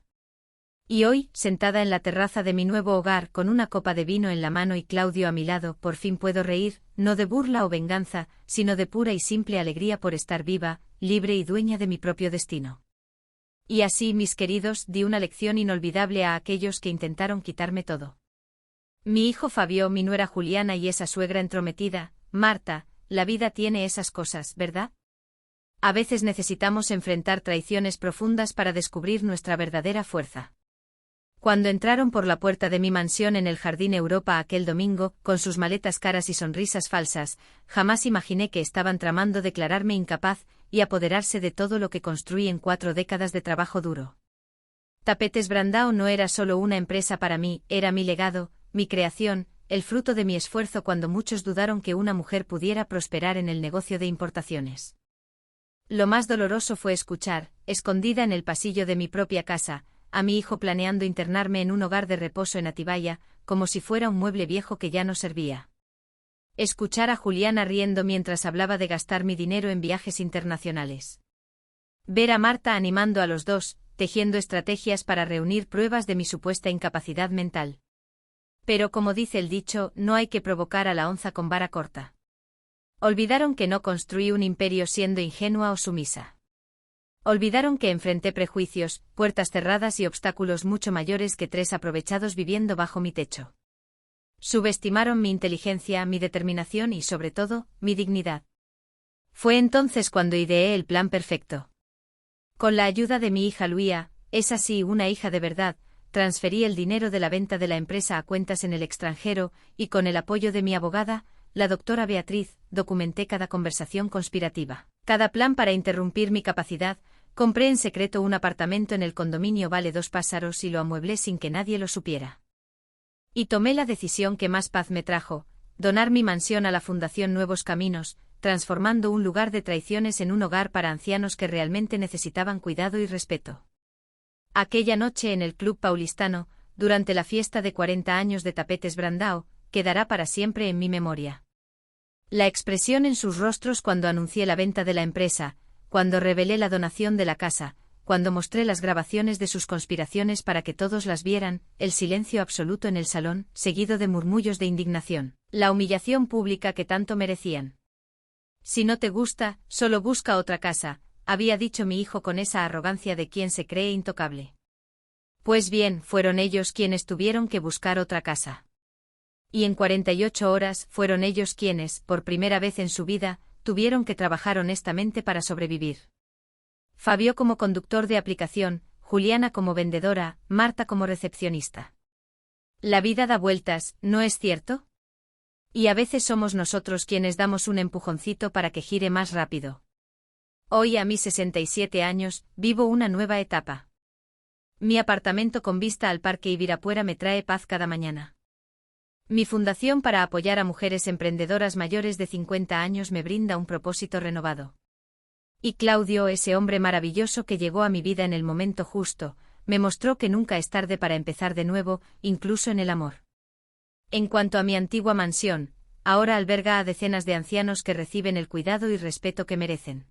Y hoy, sentada en la terraza de mi nuevo hogar con una copa de vino en la mano y Claudio a mi lado, por fin puedo reír, no de burla o venganza, sino de pura y simple alegría por estar viva, libre y dueña de mi propio destino. Y así, mis queridos, di una lección inolvidable a aquellos que intentaron quitarme todo. Mi hijo Fabio, mi nuera Juliana y esa suegra entrometida, Marta, la vida tiene esas cosas, ¿verdad? A veces necesitamos enfrentar traiciones profundas para descubrir nuestra verdadera fuerza. Cuando entraron por la puerta de mi mansión en el Jardín Europa aquel domingo, con sus maletas caras y sonrisas falsas, jamás imaginé que estaban tramando declararme incapaz y apoderarse de todo lo que construí en 4 décadas de trabajo duro. Tapetes Brandão no era solo una empresa para mí, era mi legado, mi creación, el fruto de mi esfuerzo cuando muchos dudaron que una mujer pudiera prosperar en el negocio de importaciones. Lo más doloroso fue escuchar, escondida en el pasillo de mi propia casa, a mi hijo planeando internarme en un hogar de reposo en Atibaia, como si fuera un mueble viejo que ya no servía. Escuchar a Juliana riendo mientras hablaba de gastar mi dinero en viajes internacionales. Ver a Marta animando a los dos, tejiendo estrategias para reunir pruebas de mi supuesta incapacidad mental. Pero como dice el dicho, no hay que provocar a la onza con vara corta. Olvidaron que no construí un imperio siendo ingenua o sumisa. Olvidaron que enfrenté prejuicios, puertas cerradas y obstáculos mucho mayores que 3 aprovechados viviendo bajo mi techo. Subestimaron mi inteligencia, mi determinación y, sobre todo, mi dignidad. Fue entonces cuando ideé el plan perfecto. Con la ayuda de mi hija Luía, es así una hija de verdad, transferí el dinero de la venta de la empresa a cuentas en el extranjero, y con el apoyo de mi abogada, la doctora Beatriz, documenté cada conversación conspirativa, cada plan para interrumpir mi capacidad, compré en secreto un apartamento en el condominio Vale Dos Pásaros y lo amueblé sin que nadie lo supiera. Y tomé la decisión que más paz me trajo, donar mi mansión a la Fundación Nuevos Caminos, transformando un lugar de traiciones en un hogar para ancianos que realmente necesitaban cuidado y respeto. Aquella noche en el Club Paulistano, durante la fiesta de 40 años de Tapetes Brandão, quedará para siempre en mi memoria. La expresión en sus rostros cuando anuncié la venta de la empresa, cuando revelé la donación de la casa, cuando mostré las grabaciones de sus conspiraciones para que todos las vieran, el silencio absoluto en el salón, seguido de murmullos de indignación, la humillación pública que tanto merecían. Si no te gusta, solo busca otra casa, había dicho mi hijo con esa arrogancia de quien se cree intocable. Pues bien, fueron ellos quienes tuvieron que buscar otra casa. Y en 48 horas fueron ellos quienes, por primera vez en su vida, tuvieron que trabajar honestamente para sobrevivir. Fabio como conductor de aplicación, Juliana como vendedora, Marta como recepcionista. La vida da vueltas, ¿no es cierto? Y a veces somos nosotros quienes damos un empujoncito para que gire más rápido. Hoy, a mis 67 años, vivo una nueva etapa. Mi apartamento con vista al Parque Ibirapuera me trae paz cada mañana. Mi fundación para apoyar a mujeres emprendedoras mayores de 50 años me brinda un propósito renovado. Y Claudio, ese hombre maravilloso que llegó a mi vida en el momento justo, me mostró que nunca es tarde para empezar de nuevo, incluso en el amor. En cuanto a mi antigua mansión, ahora alberga a decenas de ancianos que reciben el cuidado y respeto que merecen.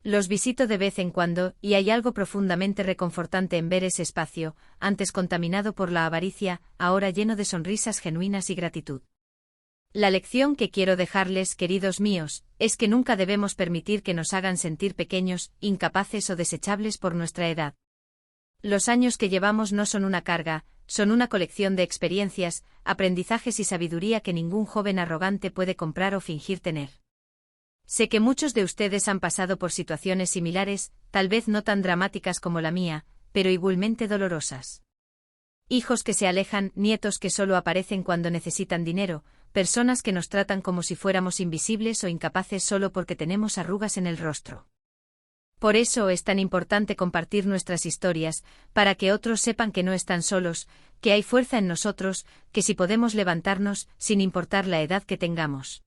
Los visito de vez en cuando, y hay algo profundamente reconfortante en ver ese espacio, antes contaminado por la avaricia, ahora lleno de sonrisas genuinas y gratitud. La lección que quiero dejarles, queridos míos, es que nunca debemos permitir que nos hagan sentir pequeños, incapaces o desechables por nuestra edad. Los años que llevamos no son una carga, son una colección de experiencias, aprendizajes y sabiduría que ningún joven arrogante puede comprar o fingir tener. Sé que muchos de ustedes han pasado por situaciones similares, tal vez no tan dramáticas como la mía, pero igualmente dolorosas. Hijos que se alejan, nietos que solo aparecen cuando necesitan dinero, personas que nos tratan como si fuéramos invisibles o incapaces solo porque tenemos arrugas en el rostro. Por eso es tan importante compartir nuestras historias, para que otros sepan que no están solos, que hay fuerza en nosotros, que si podemos levantarnos, sin importar la edad que tengamos.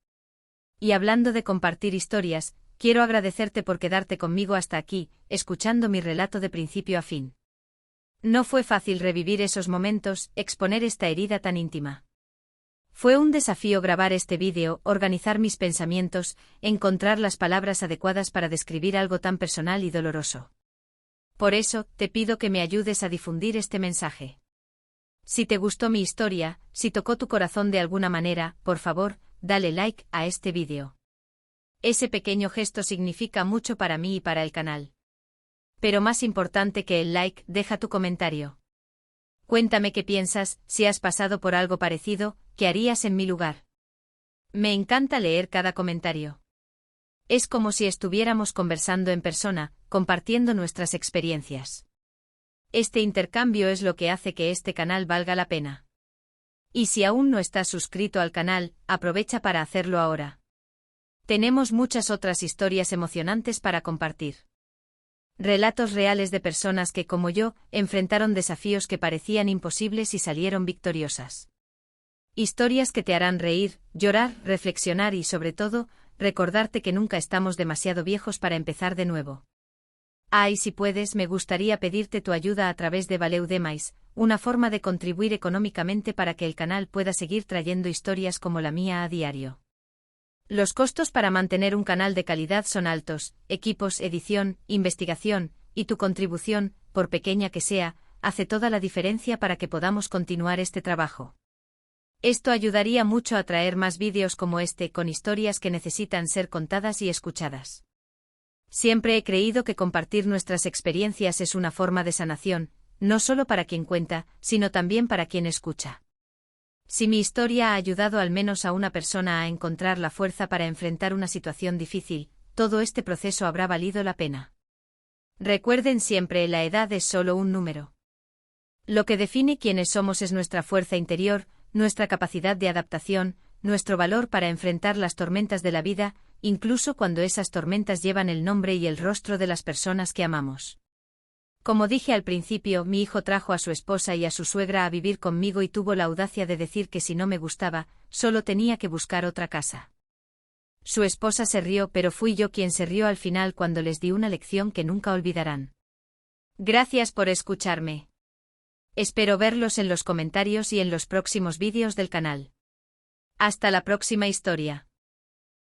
Y hablando de compartir historias, quiero agradecerte por quedarte conmigo hasta aquí, escuchando mi relato de principio a fin. No fue fácil revivir esos momentos, exponer esta herida tan íntima. Fue un desafío grabar este vídeo, organizar mis pensamientos, encontrar las palabras adecuadas para describir algo tan personal y doloroso. Por eso, te pido que me ayudes a difundir este mensaje. Si te gustó mi historia, si tocó tu corazón de alguna manera, por favor, dale like a este vídeo. Ese pequeño gesto significa mucho para mí y para el canal. Pero más importante que el like, deja tu comentario. Cuéntame qué piensas, si has pasado por algo parecido, ¿qué harías en mi lugar? Me encanta leer cada comentario. Es como si estuviéramos conversando en persona, compartiendo nuestras experiencias. Este intercambio es lo que hace que este canal valga la pena. Y si aún no estás suscrito al canal, aprovecha para hacerlo ahora. Tenemos muchas otras historias emocionantes para compartir. Relatos reales de personas que, como yo, enfrentaron desafíos que parecían imposibles y salieron victoriosas. Historias que te harán reír, llorar, reflexionar y, sobre todo, recordarte que nunca estamos demasiado viejos para empezar de nuevo. Y si puedes, me gustaría pedirte tu ayuda a través de Valeu Demais, una forma de contribuir económicamente para que el canal pueda seguir trayendo historias como la mía a diario. Los costos para mantener un canal de calidad son altos: equipos, edición, investigación, y tu contribución, por pequeña que sea, hace toda la diferencia para que podamos continuar este trabajo. Esto ayudaría mucho a traer más vídeos como este, con historias que necesitan ser contadas y escuchadas. Siempre he creído que compartir nuestras experiencias es una forma de sanación, no solo para quien cuenta, sino también para quien escucha. Si mi historia ha ayudado al menos a una persona a encontrar la fuerza para enfrentar una situación difícil, todo este proceso habrá valido la pena. Recuerden siempre, la edad es solo un número. Lo que define quiénes somos es nuestra fuerza interior, nuestra capacidad de adaptación, nuestro valor para enfrentar las tormentas de la vida, incluso cuando esas tormentas llevan el nombre y el rostro de las personas que amamos. Como dije al principio, mi hijo trajo a su esposa y a su suegra a vivir conmigo y tuvo la audacia de decir que si no me gustaba, solo tenía que buscar otra casa. Su esposa se rió, pero fui yo quien se rió al final cuando les di una lección que nunca olvidarán. Gracias por escucharme. Espero verlos en los comentarios y en los próximos vídeos del canal. Hasta la próxima historia.